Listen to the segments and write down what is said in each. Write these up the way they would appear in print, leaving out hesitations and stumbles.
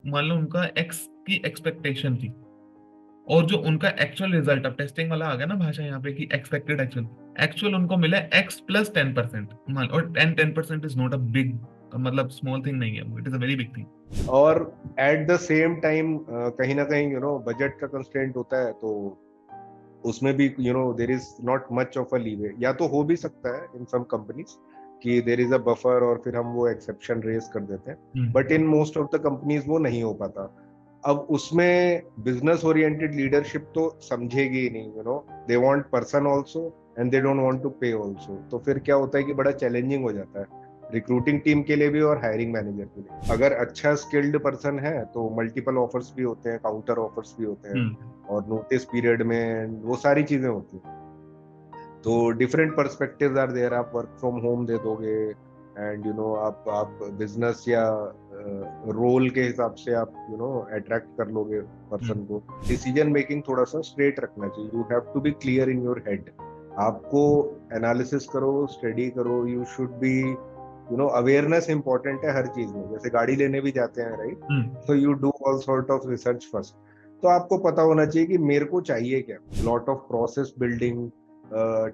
मान लो उनका एक्स की एक्सपेक्टेशन थी, और जो उनका एक्चुअल रिजल्ट, अब टेस्टिंग वाला आ गया ना भाषा यहाँ पे कि एक्सपेक्टेड एक्चुअल, एक्चुअल उनको मिला एक्स प्लस 10%, मान, और 10% इज नॉट अ बिग, मतलब स्मॉल थिंग नहीं है वो, it is a very big thing. और एट द सेम टाइम कहीं ना कहीं बजट का कंस्ट्रेंट होता है, तो उसमें भी there is not much of a leeway. या तो हो भी सकता है इन सम कंपनीज कि देर इज अ बफर और फिर हम वो एक्सेप्शन रेज कर देते हैं, but in most of the companies वो नहीं हो पाता। अब उसमें बिजनेस ओरिएंटेड लीडरशिप तो समझेगी ही नहीं, they want person also and they don't want to pay also. तो फिर क्या होता है कि बड़ा चैलेंजिंग हो जाता है रिक्रूटिंग टीम के लिए भी और हायरिंग मैनेजर के लिए। अगर अच्छा स्किल्ड पर्सन है तो मल्टीपल ऑफर्स भी होते हैं, काउंटर ऑफर्स भी होते हैं, हम्म। और नोटिस पीरियड में वो सारी चीजें होती हैं। तो डिफरेंट पर्सपेक्टिव्स आर देयर। आप वर्क फ्रॉम होम दे दोगे, एंड आप बिजनेस या रोल के हिसाब से आप अट्रैक्ट कर लोगे पर्सन को। डिसीजन मेकिंग थोड़ा सा स्ट्रेट रखना चाहिए। You have to be clear in your head. आपको एनालिसिस करो, स्टडी करो, you should be awareness important है हर चीज में। जैसे गाड़ी लेने भी जाते हैं, राइट? हम्म। तो you do all sort of research first. तो आपको पता होना चाहिए कि मेरे को चाहिए क्या। Lot of process building,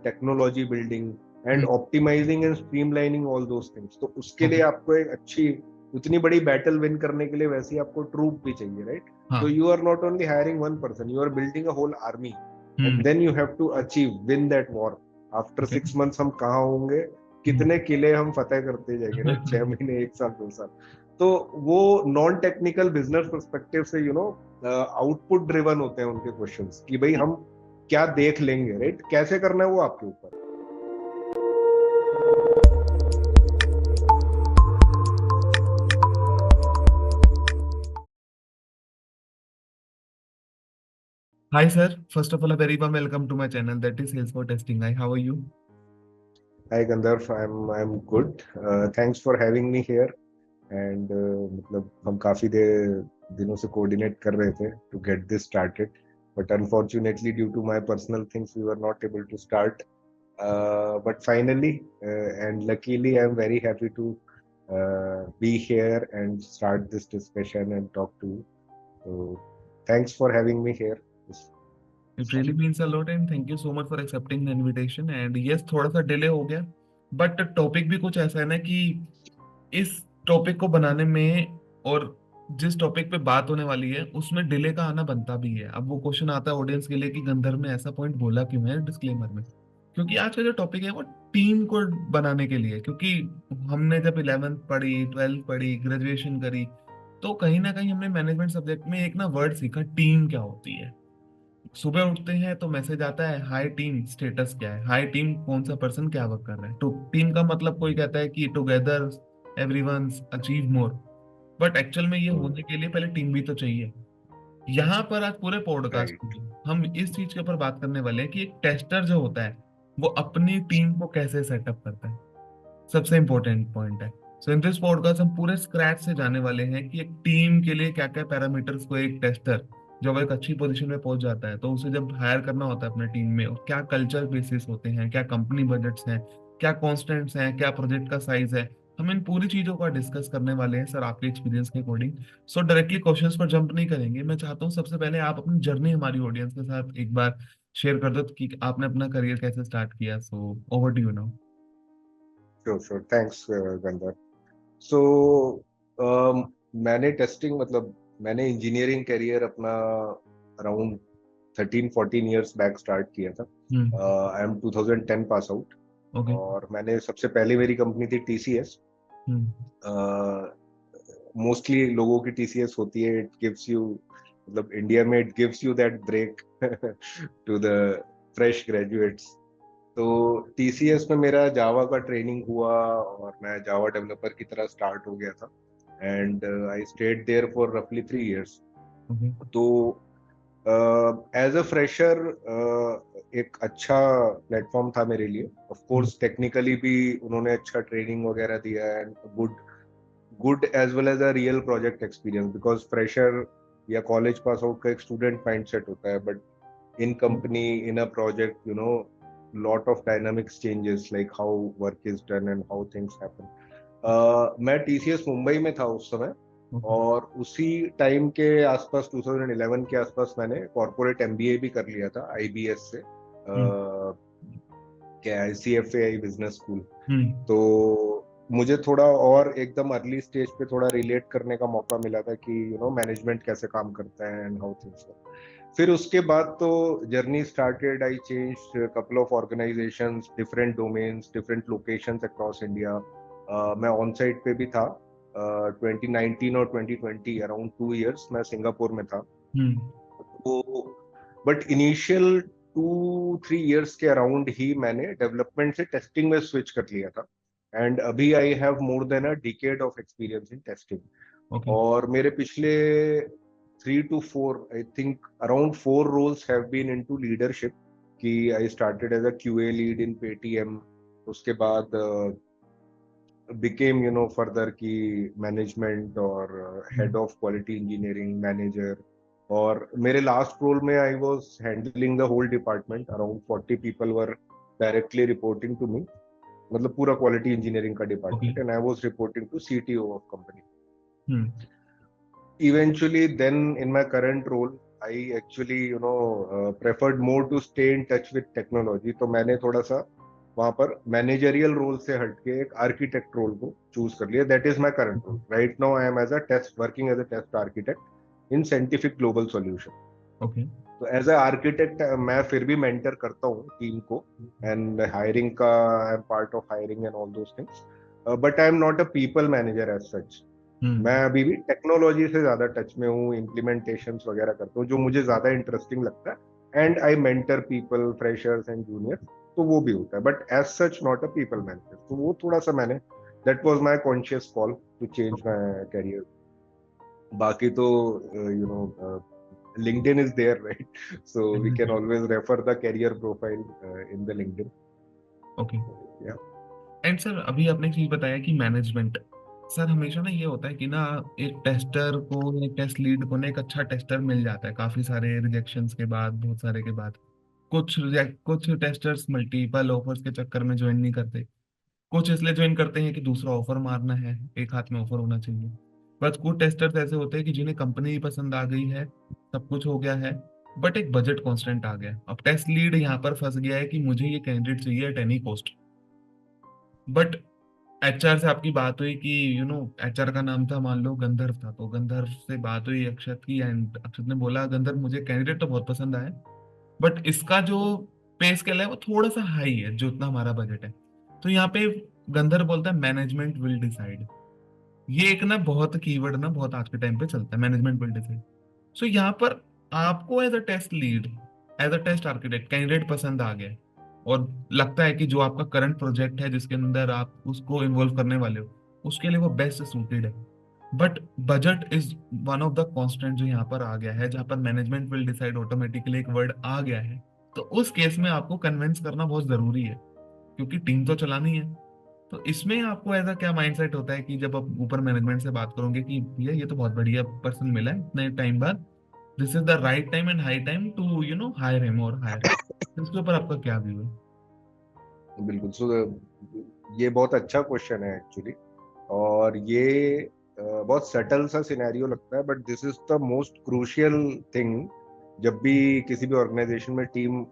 technology building and hmm. Optimising and streamlining all those things. तो उसके लिए ओके। आपको एक अच्छी, उतनी बड़ी बैटल विन करने के लिए वैसे ही आपको ट्रूप भी चाहिए, राइट? हाँ। तो you are not only hiring one person, you are building a whole army, and hmm. Then you have to achieve win that war. After okay. 6 months हम कहाँ होंगे, कितने किले हम फतेह करते जाएंगे, राइट? 6 महीने, 1 साल, 2 साल। तो वो नॉन टेक्निकल बिजनेस पर्सपेक्टिव से आउटपुट ड्रिवन होते हैं उनके क्वेश्चंस, कि भाई हम क्या देख लेंगे, राइट? कैसे करना है वो आपके ऊपर। Hi sir, first of all, a very warm welcome to my channel, that is Sales for Testing. Hi, how are you? Hi Gandharv, I am good. Thanks for having me here. And मतलब हम काफी दिनों से coordinate कर रहे थे to get this started, but unfortunately due to my personal things we were not able to start, but finally, and luckily I'm very happy to be here and start this discussion and talk to you. So thanks for having me here. It really means a lot and thank you so much for accepting the invitation. And yes, थोड़ा सा delay हो गया, but topic भी कुछ ऐसा है ना कि इस टॉपिक को बनाने में और जिस टॉपिक पे बात होने वाली है उसमें डिले का आना बनता भी है। अब वो क्वेश्चन आता है ऑडियंस के लिए कि गंधर्व ने ऐसा पॉइंट बोला क्यों है डिस्क्लेमर में, क्योंकि आज का जो टॉपिक है वो टीम को बनाने के लिए। क्योंकि हमने जब 11th पढ़ी, 12th पढ़ी, ग्रेजुएशन करी, तो कहीं ना कहीं हमने मैनेजमेंट सब्जेक्ट में एक ना वर्ड सीखा, टीम क्या होती है। सुबह उठते हैं तो मैसेज आता है हाय टीम, स्टेटस क्या है, हाय टीम कौन सा पर्सन क्या वर्क कर रहा है। तो टीम का मतलब कोई कहता है कि together everyone achieve more, but actual में ये होने के लिए पहले टीम भी तो चाहिए। यहाँ पर आज पूरे पॉडकास्ट Right. में हम इस चीज के ऊपर बात करने वाले हैं कि एक टेस्टर जो होता है वो अपनी टीम को कैसे सेटअप करता है, सबसे इंपॉर्टेंट पॉइंट है। सो इन दिस पॉडकास्ट हम पूरे स्क्रैच से जाने वाले हैं कि एक टीम के लिए क्या क्या पैरामीटर्स को एक टेस्टर जब एक अच्छी पोजीशन में पहुंच जाता है तो उसे जब हायर करना होता है अपने टीम में, और क्या कल्चर बेसिस होते हैं, क्या कंपनी बजट्स हैं, क्या कॉन्स्टेंट्स हैं, क्या प्रोजेक्ट का साइज है। हम इन पूरी चीजों का डिस्कस करने वाले हैं सर आपके एक्सपीरियंस के अकॉर्डिंग। सो डायरेक्टली क्वेश्चंस पर जंप नहीं करेंगे, मैं चाहता हूँ सबसे पहले आप अपनी जर्नी हमारी ऑडियंस के साथ एक बार शेयर कर दो कि आपने अपना करियर कैसे स्टार्ट किया। So over to you now. Sure, sure. Thanks, Gandhar. So, मैंने टेस्टिंग, मतलब मैंने इंजीनियरिंग करियर अपना अराउंड 13-14 ईयर्स बैक स्टार्ट किया था। Hmm. I am 2010 pass out. Okay. और मैंने सबसे पहले, मेरी कंपनी थी टीसीएस। हम्म। मोस्टली लोगों की टीसीएस होती है, इट गिव्स यू, मतलब इंडिया में it gives you that break to the fresh graduates. तो टीसीएस में मेरा जावा का ट्रेनिंग हुआ और मैं जावा डेवलपर की तरह स्टार्ट हो गया था, and I stayed there for रफली 3 इयर्स। ओके। तो एज अ फ्रेशर एक अच्छा प्लेटफॉर्म था मेरे लिए। ऑफ कोर्स टेक्निकली भी उन्होंने अच्छा ट्रेनिंग वगैरह दिया, and good as well as a real project experience, because fresher या कॉलेज पास आउट का एक स्टूडेंट माइंडसेट होता है, but in company, in a project, lot of dynamics changes, like how work is done and how things happen. मैं TCS Mumbai में था उस समय। ओके। और उसी टाइम के आसपास 2011 के आसपास मैंने कॉर्पोरेट एमबीए भी कर लिया था आईबीएस से, हम्म। क्या आईसीएफए बिजनेस स्कूल। हम्म। तो मुझे थोड़ा और एकदम अर्ली स्टेज पे थोड़ा रिलेट करने का मौका मिला था कि मैनेजमेंट कैसे काम करता है एंड हाउ थिंग्स। फिर उसके बाद तो journey started, I change couple of organisations, different domains, different locations across India. मैं ऑन साइट पे भी था। 2019 और 2020 अराउंड 2 इयर्स मैं सिंगापुर में था। हम्म। तो बट इनिशियल 2-3 इयर्स के अराउंड ही मैंने डेवलपमेंट से टेस्टिंग में स्विच कर लिया था। एंड अभी I have more than a decade of experience in testing. Okay. और मेरे पिछले 3 to 4, I think around 4 roles have been into leadership. कि I started as a QA lead in Paytm, उसके बाद बिकेम फर्दर की management और head hmm. Of quality engineering manager. और मेरे लास्ट रोल में I was handling the whole department, around 40 people were directly reporting to me. मतलब पूरा quality engineering का okay. Department, and I was reporting to CTO of company. Hmm. Eventually, then in my current role, I actually preferred more to stay in touch with technology. तो मैंने थोड़ा सा वहाँ पर managerial role से हटके एक आर्किटेक्ट रोल को चूज कर लिया। That is my current role right now. I am as a test working as a test architect in scientific global solution. Okay. तो एज अ आर्किटेक्ट मैं फिर भी मेंटर करता हूँ टीम को, एंड हायरिंग का I am part of hiring and all those things. But I am not a people manager as such. मैं hmm. अभी भी टेक्नोलॉजी से ज्यादा टच में हूँ, इम्प्लीमेंटेशंस वगैरह करता हूँ जो मुझे ज्यादा इंटरेस्टिंग लगता है। And I mentor people, freshers and juniors, तो वो भी होता है, but as such not a people manager. तो वो थोड़ा सा मैंने, that was my conscious call to change okay. My career. बाकी तो LinkedIn is there, right? So we can exactly. always refer the career profile in the LinkedIn. Okay. Yeah. And sir अभी आपने एक चीज बताया कि मैनेजमेंट, सर हमेशा ना ये होता है कि ना एक टेस्टर को, एक टेस्ट लीड को ना एक अच्छा टेस्टर मिल जाता है काफी सारे रिजेक्शंस के बाद, बहुत सारे के बाद। कुछ टेस्टर्स मल्टीपल ऑफर्स के चक्कर में ज्वाइन नहीं करते। कुछ इसलिए ज्वाइन करते हैं कि दूसरा ऑफर मारना है, एक हाथ में ऑफर होना चाहिए। बस कुछ टेस्टर्स ऐसे होते हैं कि जिन्हें कंपनी ही पसंद आ गई है, सब कुछ हो गया है, बट एक बजट कॉन्स्टेंट आ गया। अब टेस्ट लीड यहाँ पर फंस गया है कि मुझे ये कैंडिडेट चाहिए at any cost. But HR से आपकी बात हुई कि एचआर का नाम था, मान लो गंधर्व था, तो गंधर्व से बात हुई अक्षत की, एंड अक्षत ने बोला गंधर्व मुझे कैंडिडेट तो बहुत पसंद आया, बट इसका जो पे स्केल है वो थोड़ा सा हाई है जो इतना हमारा बजट है। तो यहाँ पे गंधर्व बोलता है मैनेजमेंट विल डिसाइड। ये एक ना बहुत कीवर्ड ना बहुत आज के टाइम पे चलता है, मैनेजमेंट विल डिसाइड। सो यहाँ पर आपको as a test lead, as a test architect candidate पसंद आ गया, और लगता है कि जो आपका करंट प्रोजेक्ट है जिसके अंदर आप उसको इन्वॉल्व करने वाले हो, उसके लिए वो बेस्ट सूटेड है। But budget is one of the constant जो यहाँ पर आ गया है, जहाँ पर मैनेजमेंट विल डिसाइड ऑटोमेटिकली एक वर्ड आ गया है। तो उस केस में आपको कन्विंस करना बहुत जरूरी है, क्योंकि टीम तो चलानी है। तो इसमें आपको ऐसा क्या माइंडसेट होता है कि जब आप ऊपर मैनेजमेंट से बात करोगे कि भैया ये तो बहुत बढ़िया पर्सन मिला है इतने टाइम बाद, this is the right time and high time to hire him और हायर, इसके ऊपर आपका क्या व्यू है? बिल्कुल। सो ये बहुत अच्छा क्वेश्चन है एक्चुअली। और ये बहुत सटल सा सिनेरियो लगता है, but this is the most crucial thing जब भी किसी भी ऑर्गेनाइजेशन में टीम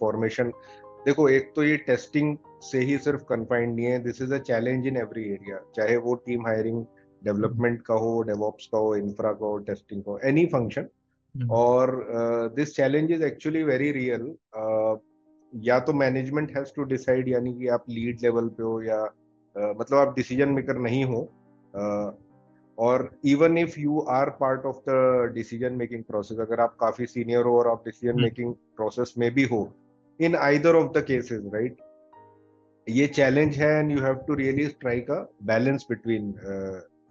फॉर्मेशन। देखो, एक तो ये टेस्टिंग से ही सिर्फ कन्फाइंड नहीं है, this is a challenge in every area, चाहे वो टीम हायरिंग डेवलपमेंट का हो, डेवॉप्स का हो, इंफ्रा का हो, टेस्टिंग का हो, एनी फंक्शन। हम्म। और this challenge is actually very real. या तो मैनेजमेंट हैज टू डिसाइड, यानी कि आप लीड लेवल पे हो या मतलब आप डिसीजन मेकर नहीं हो, और even if you are part of the decision making process, अगर आप काफी सीनियर हो और आप डिसीजन हम्म। मेकिंग प्रोसेस में भी हो, in either of the cases, right, ये चैलेंज है। And you have to really strike a balance between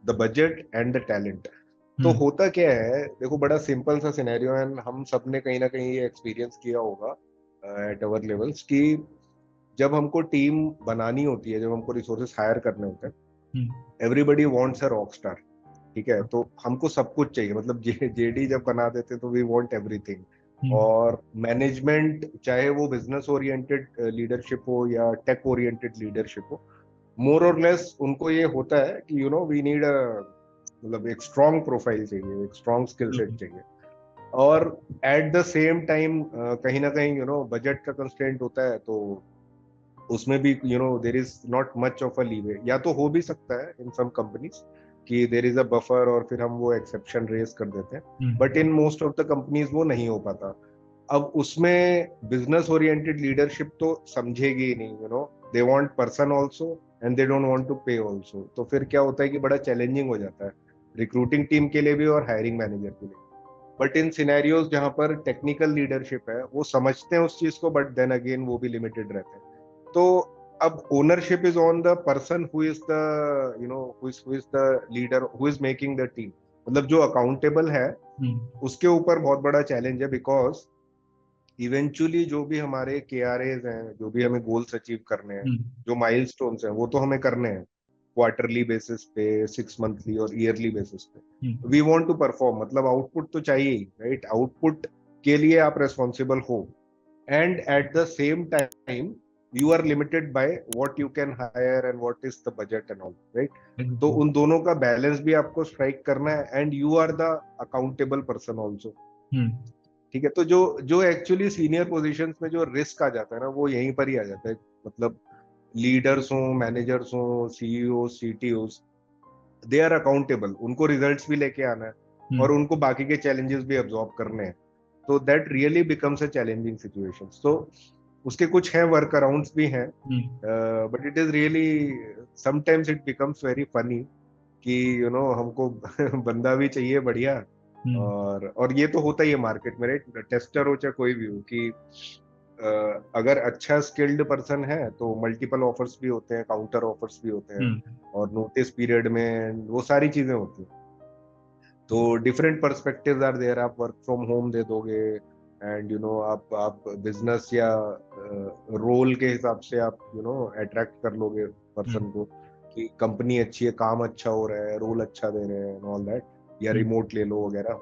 the budget and the talent. तो हम्म। होता क्या है, देखो, बड़ा सिंपल सा सिनेरियो है, हम सब ने कहीं ना कहीं ये एक्सपीरियंस किया होगा एट अवर लेवल्स, कि जब हमको टीम बनानी होती है, जब हमको रिसोर्सेस हायर करने होते हैं, hmm. Everybody wants a rock star. ठीक है, तो हमको सब कुछ चाहिए, मतलब जेडी जब बना देते तो वी वांट एवरीथिंग। हम्म। और मैनेजमेंट, चाहे वो बिजनेस ओरिएंटेड लीडरशिप हो या टेक ओरिएंटेड लीडरशिप हो, मोर और लेस उनको ये होता है कि वी नीड मतलब एक स्ट्रॉन्ग प्रोफाइल चाहिए, एक स्ट्रॉन्ग स्किल सेट बिल्कुल। चाहिए। और एट द सेम टाइम कहीं ना कहीं बजट का कंस्ट्रेंट होता है, तो उसमें भी there is not much of a leeway. या तो हो भी सकता है इन सम कंपनीज कि देर इज अ बफर और फिर हम वो एक्सेप्शन रेज कर देते हैं, but hmm. In most of the companies वो नहीं हो पाता। अब उसमें बिजनेस ओरिएंटेड लीडरशिप तो समझेगी ही नहीं, they want person also and they don't want to pay also. तो फिर क्या होता है कि बड़ा चैलेंजिंग हो जाता है रिक्रूटिंग टीम के लिए भी और हायरिंग मैनेजर के लिए। बट इन सिनेरियोज जहां पर टेक्निकल लीडरशिप है, वो समझते हैं उस चीज को, बट देन अगेन वो भी लिमिटेड रहते हैं। तो अब ownership is on the person who is the who is the leader who is making the team. मतलब जो अकाउंटेबल है हम्म। उसके ऊपर बहुत बड़ा चैलेंज है, बिकॉज इवेंचुअली जो भी हमारे के आर एज हैं, जो भी हमें गोल्स अचीव करने हैं, हम्म। जो माइलस्टोन्स हैं, वो तो हमें करने हैं क्वार्टरली बेसिस पे, 6 मंथली और ईयरली बेसिस पे। हम्म। वी वांट टू परफॉर्म, मतलब आउटपुट तो चाहिए ही, राइट? आउटपुट के लिए आप रेस्पॉन्सिबल हो, and at the same time you are limited by what you can hire and what is the budget and all, right? तो Exactly. उन दोनों का बैलेंस भी आपको स्ट्राइक करना है, and you are the accountable person also. Hmm. ठीक है, तो जो जो एक्चुअली सीनियर पोजीशंस में जो रिस्क आ जाता है ना, वो यहीं पर ही आ जाता है। मतलब लीडर्स हों, मैनेजर्स हों, CEO, CTO, they are accountable, उनको रिजल्ट्स भी लेके आना है और हम्म। उनको बाकी के चैलेंजेस भी अब्सॉर्ब करने हैं। तो that really becomes a challenging situation. तो उसके कुछ हैं, वर्क अराउंड्स भी हैं, hmm. But it is really sometimes it becomes very funny कि हमको बंदा भी चाहिए बढ़िया। हम्म। और ये तो होता ही है मार्केट में, राइट? टेस्टर हो चाहे कोई भी हो, कि अगर अच्छा स्किल्ड पर्सन है तो मल्टीपल ऑफर्स भी होते हैं, काउंटर ऑफर्स भी होते हैं, हम्म। और नोटिस पीरियड में वो सारी चीजें होती हैं। तो डिफरेंट पर्सपेक्टिव्स आर देयर। आप वर्क फ्रॉम होम दे दोगे, एंड आप बिजनेस या रोल के हिसाब से आप अट्रैक्ट कर लोगे पर्सन हम्म। को, कि कंपनी अच्छी है, काम अच्छा हो रहा है, रोल अच्छा दे रहे हैं, ऑल दैट, या हम्म। रिमोट ले लो वगैरह।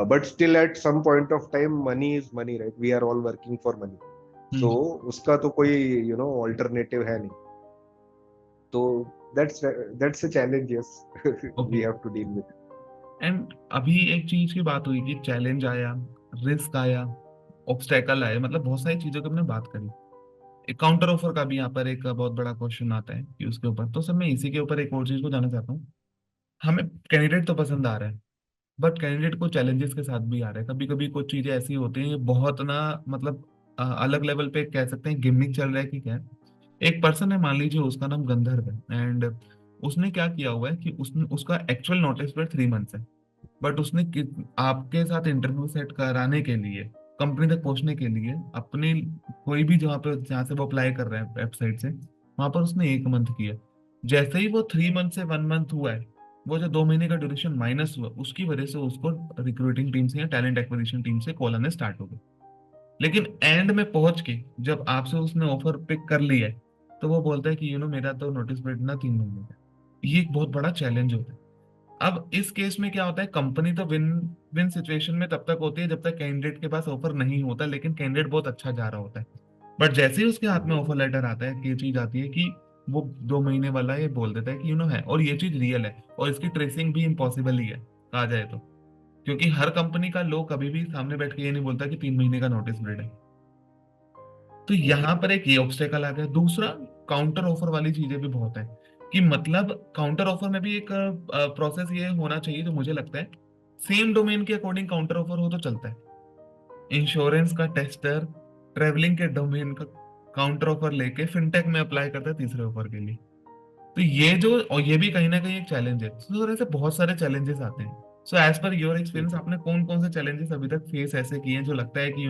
But still at some point of time money is money, right? We are all working for money. So hmm. उसका तो कोई ऑल्टरनेटिव है नहीं। तो that's a challenge, yes, okay. We have to deal with. And अभी एक चीज की बात हुई कि चैलेंज आया, रिस्क आया, ऑब्स्टेकल आया, मतलब बहुत सारी चीजों की हमने बात करी। एक काउंटर ऑफर का भी यहाँ पर एक बहुत बड़ा क्वेश्चन आता है कि उसके ऊपर, तो सर मैं इसी के ऊपर एक और चीज को जानना चाहता हूँ। हमें कैंडिडेट तो पसंद आ रहा है, बट कैंडिडेट को चैलेंजेस के साथ भी आ रहा है। कभी कभी कुछ चीजें ऐसी होती हैं, ये बहुत ना, मतलब अलग लेवल पे कह सकते हैं गिमिक चल रहा है कि क्या है। एक पर्सन है, मान लीजिए उसका नाम गंधर्व है, एंड उसने क्या किया हुआ है कि उसने, उसका एक्चुअल नोटिस पीरियड 3 मंथ्स है, बट उसने आपके साथ इंटरव्यू सेट कराने के लिए, कंपनी तक पहुंचने के लिए, अपनी कोई भी जहाँ पे, जहाँ से वो अप्लाई कर रहे हैं वेबसाइट से, वहां पर उसने 1 मंथ किया। जैसे ही वो 3 मंथ से 1 मंथ हुआ है, वो जो 2 महीने का ड्यूरेशन माइनस हुआ, उसकी वजह से उसको रिक्रूटिंग टीम से या टैलेंट एक्विजिशन टीम से कॉल आने स्टार्ट हो गए। लेकिन एंड में पहुंच के जब आपसे उसने ऑफर पिक कर लिया है, तो वो बोलता है कि मेरा तो नोटिस पीरियड ना 3 महीने का। ये एक बहुत बड़ा चैलेंज होता है। अब इस केस में क्या होता है, कंपनी तो विन विन सिचुएशन में तब तक होती है जब तक कैंडिडेट के पास ऑफर नहीं होता, लेकिन कैंडिडेट बहुत अच्छा जा रहा होता है। बट जैसे ही उसके हाथ में ऑफर लेटर आता है, कि ये चीज आती है कि वो 2 महीने वाला, ये बोल देता है कि है, और ये चीज रियल है, और इसकी ट्रेसिंग भी इम्पॉसिबल ही है, कहा जाए तो। क्योंकि हर कंपनी का लोग कभी भी सामने बैठ के ये नहीं बोलता कि 3 महीने का नोटिस पीरियड है। तो यहाँ पर एक ये ऑब्स्टेकल आ गया। दूसरा, काउंटर ऑफर वाली चीजें भी बहुत है, कि मतलब काउंटर ऑफर में भी एक प्रोसेस ये होना चाहिए जो मुझे लगता है, सेम डोमेन के अकॉर्डिंग काउंटर ऑफर हो तो चलता है। इंश्योरेंस का टेस्टर ट्रेवलिंग के डोमेन का काउंटर ऑफर लेके फिनटेक में अप्लाई करता है तीसरे ऑफर के लिए। तो ये जो, और ये भी कहीं ना कहीं एक चैलेंज है। तो ऐसे बहुत सारे चैलेंजेस आते हैं। So as per your experience, आपने कौन कौन से चैलेंजेस अभी तक फेस ऐसे किए हैं जो लगता है कि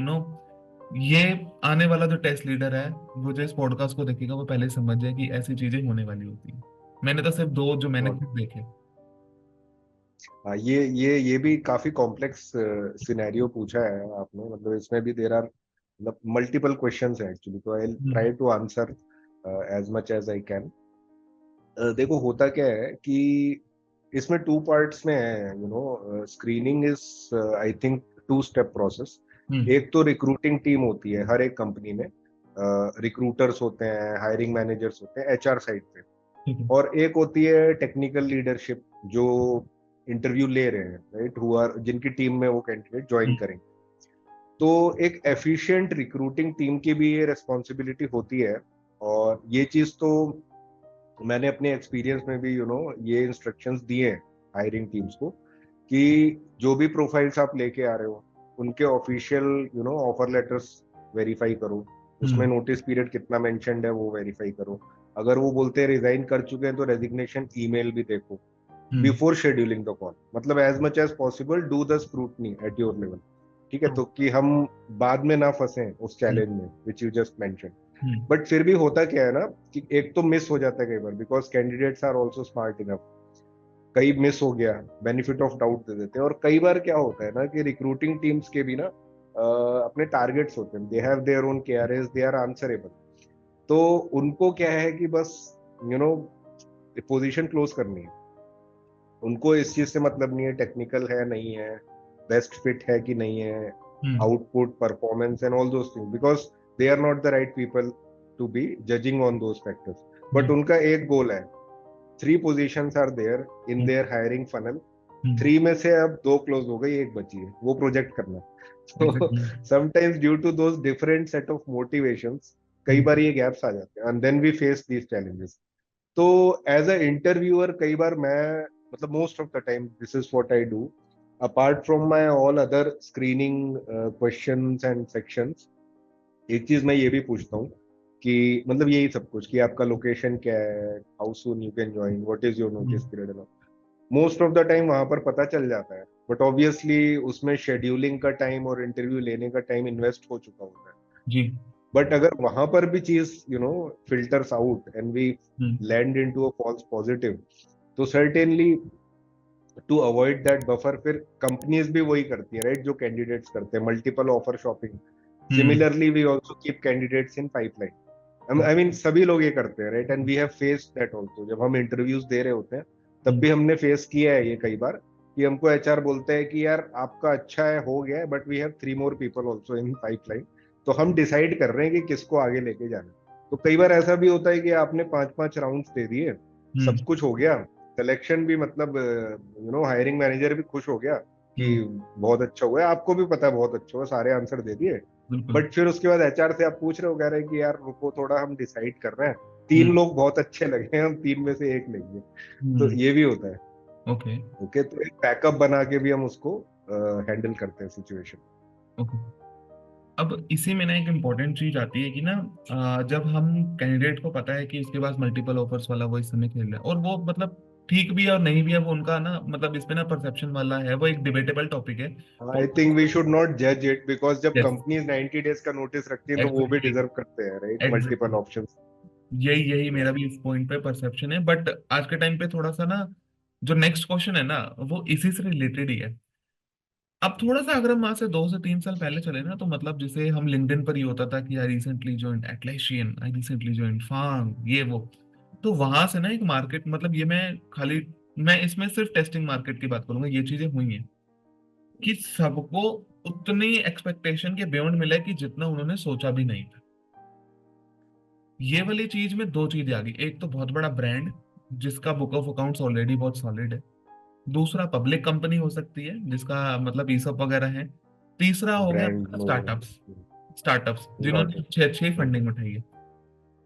ये आने वाला जो टेस्ट लीडर है, वो जो इस पॉडकास्ट को देखेगा, वो पहले ही समझ जाए कि ऐसी चीजें होने वाली होती है। मैंने तो सिर्फ दो जो मैंने बहुत। खुद देखे। हाँ, ये भी काफी कॉम्प्लेक्स सिनेरियो पूछा है आपने। मतलब इसमें भी देर आर, मतलब मल्टीपल क्वेश्चंस हैं एक्चुअली, तो I hmm. Try to answer as much as I can. देखो, होता क्या है कि इसमें 2 पार्ट्स में है। Screening is, I think, 2 step process. Hmm. एक तो रिक्रूटिंग टीम होती है हर एक कंपनी में, रिक्रूटर्स होते हैं, हायरिंग मैनेजर्स होते हैं एचआर साइड पे। ठीक है। और एक होती है टेक्निकल लीडरशिप, जो इंटरव्यू ले रहे हैं, राइट, हु आर, जिनकी टीम में वो कैंडिडेट ज्वाइन हम्म, करेंगे। तो एक एफिशिएंट रिक्रूटिंग टीम की भी ये रिस्पॉन्सिबिलिटी होती है। और ये चीज तो मैंने अपने एक्सपीरियंस में भी ये इंस्ट्रक्शंस दिए हैं हायरिंग टीम्स को, कि जो भी प्रोफाइल्स आप लेके आ रहे हो उनके ऑफिशियल ऑफर लेटर्स वेरीफाई करो, उसमें हम्म, नोटिस पीरियड कितना मेंशन्ड है वो वेरीफाई करो। अगर वो बोलते हैं रिजाइन कर चुके हैं तो रेजिग्नेशन ईमेल भी देखो hmm, before scheduling the call. मतलब as much as possible do the scrutiny at your level. ठीक है, true, तो कि हम बाद में ना फंसे उस हम्म, चैलेंज में which you just mention. Hmm, but फिर भी होता क्या है ना, कि एक तो मिस हो जाता है कई बार, because candidates are also smart enough. कई मिस हो गया, बेनिफिट ऑफ डाउट दे देते हैं। और कई बार क्या होता है ना कि रिक्रूटिंग टीम्स के भी ना अपने टारगेट्स होते हैं, they have their own KRAs, they are answerable. तो उनको क्या है कि बस यू नो पोजीशन क्लोज करनी है, उनको इस चीज से मतलब नहीं है टेक्निकल है नहीं है, बेस्ट फिट है कि नहीं है, hmm, output performance and all those things, because they are not the right people to be judging on those factors. But hmm, उनका एक गोल है, 3 positions are there in hmm, there hiring funnel, hmm, 3 में से अब 2 close हो गई, एक बची है, वो प्रोजेक्ट करना है। तो exactly, sometimes due to those different set of motivations कई हम्म, बार ये गैप्स आ जाते हैं, and then we face these challenges. तो एज अ इंटरव्यूअर कई बार मैं, मतलब most of the time this is what I do, apart from my all other screening questions and sections, एक चीज मैं ये भी पूछता हूँ कि मतलब यही सब कुछ, कि आपका लोकेशन क्या है, how soon you can join, what is your notice hmm, period. Most of the time वहां पर पता चल जाता है, बट ऑब्वियसली उसमें शेड्यूलिंग का टाइम और इंटरव्यू लेने का टाइम इन्वेस्ट हो चुका होता है। जी, बट अगर वहां पर भी चीज filters out and we hmm, land into a false positive, तो certainly to avoid that buffer, फिर कंपनीज भी वही करती है, राइट, जो कैंडिडेट्स करते हैं multiple offer shopping. Hmm, similarly we also keep candidates in pipeline. I mean सभी लोग ये करते हैं, right, and we have faced that also. जब हम इंटरव्यूज दे रहे होते हैं तब हम्म, भी हमने फेस किया है ये कई बार, कि हमको एचआर बोलते हैं कि यार आपका अच्छा है, हो गया है, but we have 3 more people also in pipeline, तो हम डिसाइड कर रहे हैं कि किसको आगे लेके जाना है। तो कई बार ऐसा भी होता है कि आपने 5-5 राउंड्स दे दिए, सब हम्म, कुछ हो गया, सिलेक्शन भी, मतलब हायरिंग मैनेजर भी खुश हो गया कि हम्म, बहुत अच्छा हुआ है, आपको भी पता है बहुत अच्छा हुआ, सारे आंसर दे दिए। बिल्कुल, बट फिर उसके बाद एचआर से आप पूछ रहे हो, कह रहे हैं कि यार रुको थोड़ा, हम डिसाइड कर रहे हैं, हम्म, 3 लोग बहुत अच्छे लगे हैं, हम 3 में से एक लेंगे। तो हम्म, ये भी होता है। ओके, ओके, तो एक बैकअप बना के भी हम उसको हैंडल करते हैं सिचुएशन। ओके। अब इसी में ना एक इम्पोर्टेंट चीज आती है कि ना, जब हम कैंडिडेट को पता है कि इसके पास मल्टीपल ऑफर्स वाला वो इस समय खेल रहा है, और वो मतलब ठीक भी है और नहीं भी है, वो उनका ना मतलब इसमें ना परसेप्शन वाला है, वो एक डिबेटेबल टॉपिक है। I think we should not जज इट, बिकॉज जब यस, कंपनीज 90 डेज का नोटिस रखती है तो वो भी एग्जैक्टली, डिजर्व करते हैं, राइट, मल्टीपल एग्जैक्टली, ऑप्शंस। यही यही या मेरा भी इस पॉइंट पे परसेप्शन है। बट आज के टाइम पे थोड़ा सा ना, जो नेक्स्ट क्वेश्चन है ना, वो इसी से रिलेटेड ही है। अब थोड़ा सा अगर हम वहां से 2 से 3 साल पहले चले ना, तो मतलब जैसे हम लिंक्डइन पर ही होता था कि I recently joined Atlassian, I recently joined FAANG, ये वो। तो वहां से ना एक मार्केट, मतलब ये मैं इसमें सिर्फ टेस्टिंग मार्केट की बात करूंगा, ये चीजें हुई हैं कि सबको उतनी एक्सपेक्टेशन के बियॉन्ड मिला है कि जितना उन्होंने सोचा भी नहीं था। ये वाली चीज में 2 चीजें आ गई, एक तो बहुत बड़ा ब्रांड जिसका बुक ऑफ अकाउंट्स ऑलरेडी बहुत सॉलिड है। दूसरा पब्लिक कंपनी हो सकती है जिसका मतलब ईसॉप वगैरह है। तीसरा हो गया ब्रांड नो। स्टार्टअप्स, स्टार्टअप्स गॉट जिन्होंने इट। अच्छी अच्छी फंडिंग उठाई है।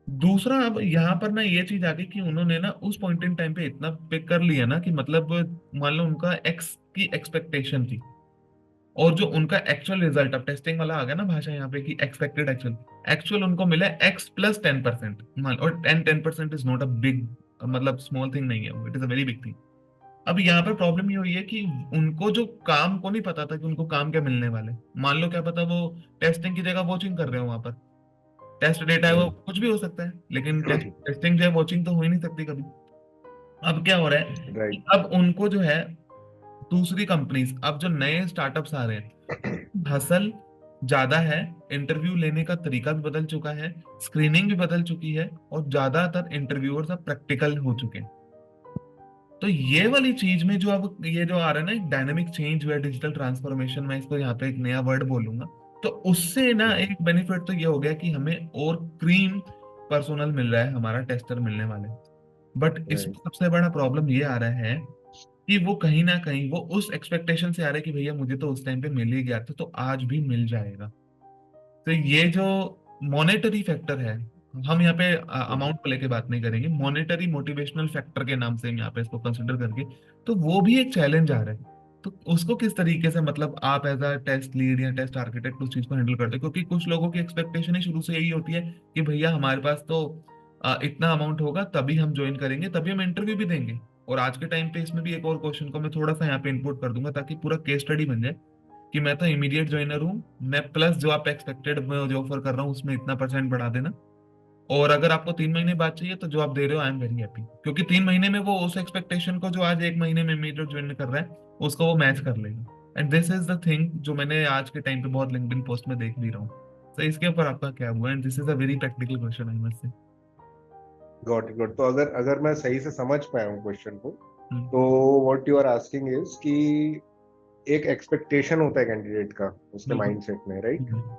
दूसरा, अब यहाँ पर ना ये चीज आ गई कि उन्होंने ना उस पॉइंट इन टाइम पे इतना पिक कर लिया ना कि मतलब मान लो उनका एक्स की एक्सपेक्टेशन थी, और जो उनका एक्चुअल रिजल्ट, अब टेस्टिंग वाला आ गया ना भाषा यहाँ पे कि एक्सपेक्टेड एक्चुअल, एक्चुअल उनको मिला X+10%। मान, और 10% इज नॉट अ बिग, मतलब स्मॉल थिंग नहीं है वो, it is a very big thing. अब यहाँ पर प्रॉब्लम ये हुई है कि उनको जो काम को नहीं पता था कि उनको काम क्या मिलने वाले। मान लो क्या पता वो टेस्टिंग की जगह वॉचिंग कर रहे हो वहां पर, टेस्ट डेटा है वो कुछ भी हो सकता है, लेकिन टेस्टिंग जो है वॉचिंग तो हो ही नहीं सकती कभी। अब क्या हो रहा है कि राइट। अब उनको जो है दूसरी कंपनीज, अब जो नए स्टार्टअप्स आ रहे हैं, हसल ज्यादा है, इंटरव्यू लेने का तरीका भी बदल चुका है, स्क्रीनिंग भी बदल चुकी है, और ज्यादातर इंटरव्यूअर्स अब प्रैक्टिकल हो चुके हैं। तो ये वाली चीज में जो अब ये जो आ रहा है ना, एक डायनेमिक चेंज हुआ, डिजिटल ट्रांसफॉर्मेशन, मैं इसको यहाँ पे एक नया वर्ड बोलूंगा, तो उससे ना एक बेनिफिट तो ये हो गया कि हमें और क्रीम पर्सोनल मिल रहा है, हमारा टेस्टर मिलने वाले। बट इसमें राइट। सबसे बड़ा प्रॉब्लम ये आ रहा है कि वो कहीं ना कहीं वो उस एक्सपेक्टेशन से आ रहा है कि भैया मुझे तो उस टाइम पे मिल ही गया था, तो आज भी मिल जाएगा। तो ये जो मॉनेटरी फैक्टर है, हम यहाँ पे हम्म। अमाउंट को लेके बात नहीं करेंगे, मॉनेटरी मोटिवेशनल फैक्टर के नाम से हम यहाँ पे इसको कंसिडर करके, तो वो भी एक चैलेंज आ रहा है। तो उसको किस तरीके से, मतलब आप एज अ टेस्ट लीड या टेस्ट आर्किटेक्ट उस चीज को हैंडल करते हैं? क्योंकि कुछ लोगों की एक्सपेक्टेशन ही शुरू से यही होती है कि भैया हमारे पास तो इतना अमाउंट होगा तभी हम ज्वाइन करेंगे, तभी हम इंटरव्यू भी देंगे। और आज के टाइम पे इसमें भी एक और क्वेश्चन को मैं थोड़ा सा यहाँ पे इनपुट कर दूंगा ताकि पूरा केस स्टडी बन जाए, कि मैं तो इमीडिएट ज्वाइनर हूँ, मैं प्लस जो आप एक्सपेक्टेड मैं जो ऑफर कर रहा हूँ उसमें इतना परसेंट बढ़ा देना, और अगर आपको 3 महीने बाद चाहिए तो जो आप दे रहे हो आई एम वेरी हैप्पी, क्योंकि 3 महीने में वो उस एक्सपेक्टेशन को जो आज 1 महीने में इमीडिएट ज्वाइन कर रहा है उसको वो मैच कर लेगा। And this is the thing जो मैंने आज के टाइम पे बहुत लिंक्डइन पोस्ट में देख भी रहा हूँ। तो इसके ऊपर आपका क्या हुआ? And this is a very practical question I must say. Got it, got. तो अगर अगर मैं सही से समझ पाया हूँ क्वेश्चन को, हम्म। तो what you are asking is कि एक एक्सपेक्टेशन होता है कैंडिडेट का उसके बिल्कुल। माइंडसेट में, राइट? हम्म।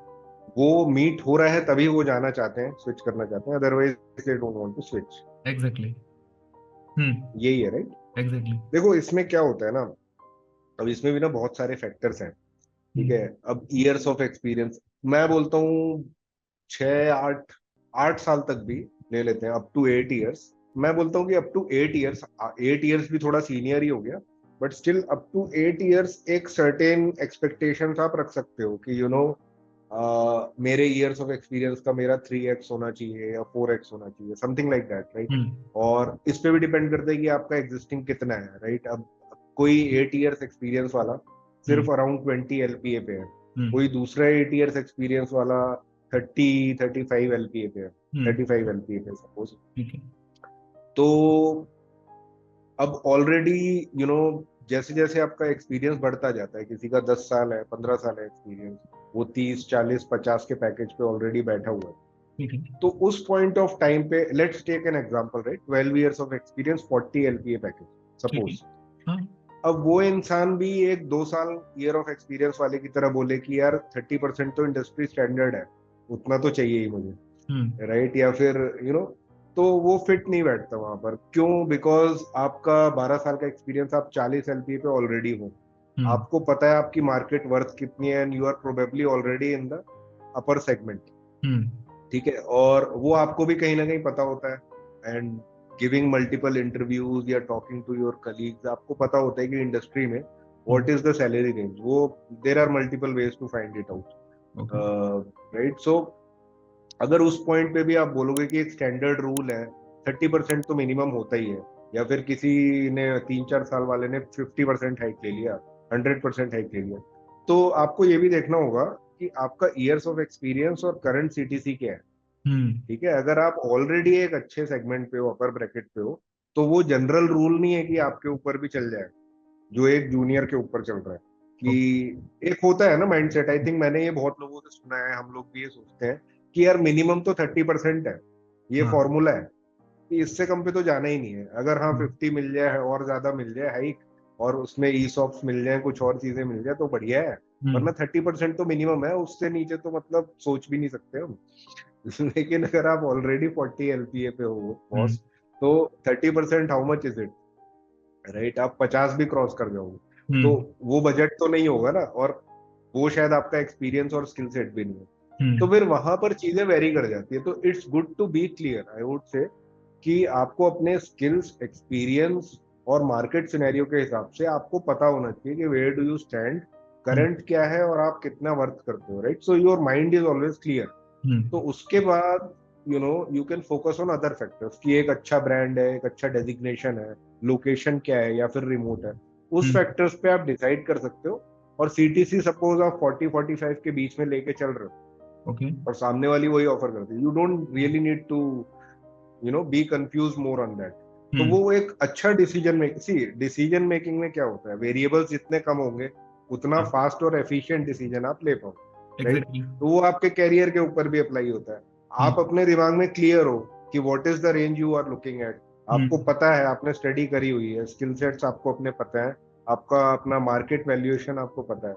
वो मीट हो रहा है तभी वो जाना चाहते हैं, स्विच करना चाहते हैं, otherwise they don't want to switch. Exactly. Hmm. यही है, राइट? एग्जैक्टली। देखो इसमें क्या होता है ना, अब इसमें भी ना बहुत सारे फैक्टर्स हैं। ठीक है, हम्म। अब ईयर्स ऑफ एक्सपीरियंस मैं बोलता हूँ 6 8 8 साल तक भी ले लेते हैं, अप टू 8 इयर्स। मैं बोलता हूँ कि अप टू 8 इयर्स, 8 इयर्स भी थोड़ा सीनियर ही हो गया, but still up to 8 years एक सर्टेन एक्सपेक्टेशंस आप रख सकते हो कि मेरे ईयर्स ऑफ एक्सपीरियंस का मेरा 3x होना चाहिए या 4x होना चाहिए, समथिंग लाइक दैट, राइट? हम्म। और इस पे भी डिपेंड करता है कि आपका एग्जिस्टिंग कितना है, राइट? अब कोई 8 इयर्स एक्सपीरियंस वाला हम्म। सिर्फ अराउंड 20 LPA पे है, हम्म। कोई दूसरा 8 इयर्स एक्सपीरियंस वाला 30 35 LPA पे है, हम्म। 35 LPA पे सपोज। ठीक है। तो अब ऑलरेडी यू नो जैसे जैसे आपका एक्सपीरियंस बढ़ता जाता है, किसी का 10 साल है, 15 साल है एक्सपीरियंस, वो 30 40 50 के पैकेज पे ऑलरेडी बैठा हुआ है। ठीक है। तो उस पॉइंट ऑफ टाइम पे let's take an example, right? 12 years of experience, 40 LPA package ठीक है। सपोज। हाँ। अब वो इंसान भी एक 2 साल ईयर ऑफ एक्सपीरियंस वाले की तरह बोले कि यार 30% तो इंडस्ट्री स्टैंडर्ड है, उतना तो चाहिए ही मुझे, हम्म। राइट? या फिर तो वो फिट नहीं बैठता वहां पर। क्यों? बिकॉज आपका 12 साल का एक्सपीरियंस, आप 40 LPA पे ऑलरेडी हो, हम्म। आपको पता है आपकी मार्केट वर्थ कितनी है, and you are probably already in the upper segment. Hmm. ठीक है, और वो आपको भी कहीं ना कहीं पता होता है, एंड गिविंग मल्टीपल इंटरव्यूज या टॉकिंग टू योर कलीग्स, आपको पता होता है कि इंडस्ट्री में hmm. What is the salary range. वो there are multiple ways to find it out, okay. Right? So अगर उस पॉइंट पे भी आप बोलोगे कि एक स्टैंडर्ड रूल है, 30% तो मिनिमम होता ही है, या फिर किसी ने 3 4 साल वाले ने 50% हाइक ले लिया, 100% हाइक ले लिया, तो आपको ये भी देखना होगा कि आपका ईयर्स ऑफ एक्सपीरियंस और करंट CTC क्या है। हम्म। ठीक है, अगर आप ऑलरेडी एक अच्छे सेगमेंट पे हो, अपर ब्रैकेट पे हो, तो वो जनरल रूल नहीं है कि आपके ऊपर भी चल जाए जो एक जूनियर के ऊपर चल रहा है। ओके। कि एक होता है ना माइंडसेट, आई थिंक मैंने ये बहुत लोगों से सुना है, हम लोग भी ये सोचते हैं कि यार मिनिमम तो 30% है, ये हाँ। फॉर्मूला है कि इससे कम पे तो जाना ही नहीं है। अगर हाँ हम्म। 50 मिल जाए और ज्यादा मिल जाए हाइक, और उसमें ESOPs मिल जाए, कुछ और चीजें मिल जाए तो बढ़िया है, हम्म। वरना 30% तो मिनिमम है, उससे नीचे तो मतलब सोच भी नहीं सकते हम। लेकिन अगर आप ऑलरेडी 40 LPA पे हो हम्म। बॉस, तो 30% how much is it, right? आप 50 भी क्रॉस कर जाओगे तो हम्म। वो बजट तो नहीं होगा ना, और वो शायद आपका एक्सपीरियंस और स्किल सेट भी नहीं है। तो हम्म। फिर वहां पर चीजें वेरी कर जाती है। तो it's good to be clear, I would say, कि आपको अपने स्किल्स, एक्सपीरियंस और मार्केट सिनेरियो के हिसाब से आपको पता होना चाहिए कि where do you stand, hmm. Current क्या है और आप कितना वर्थ करते हो, right? So your mind is always clear. Hmm. तो उसके बाद you can focus on other factors, कि एक अच्छा ब्रांड है, एक अच्छा डेजिग्नेशन है, लोकेशन क्या है, या फिर रिमोट है। उस हम्म। फैक्टर्स पे आप डिसाइड कर सकते हो। और CTC सपोज आप 40 45 के बीच में लेके चल रहे हो, ओके। और सामने वाली वही ऑफर करती है, you don't really need to be confuse more on that. तो हम्म। वो एक अच्छा decision making, see decision making में क्या होता है, वेरिएबल्स जितने कम होंगे उतना हाँ। फास्ट और एफिशिएंट डिसीजन आप ले पाओ, राइट? एग्जैक्टली। तो वो आपके कैरियर के ऊपर भी अप्लाई होता है। आप हम्म। अपने दिमाग में क्लियर हो कि what is the range you are looking at, आपको हम्म। पता है, आपने स्टडी करी हुई है, स्किल सेट्स आपको अपने पता है, आपका अपना मार्केट वैल्यूएशन आपको पता है,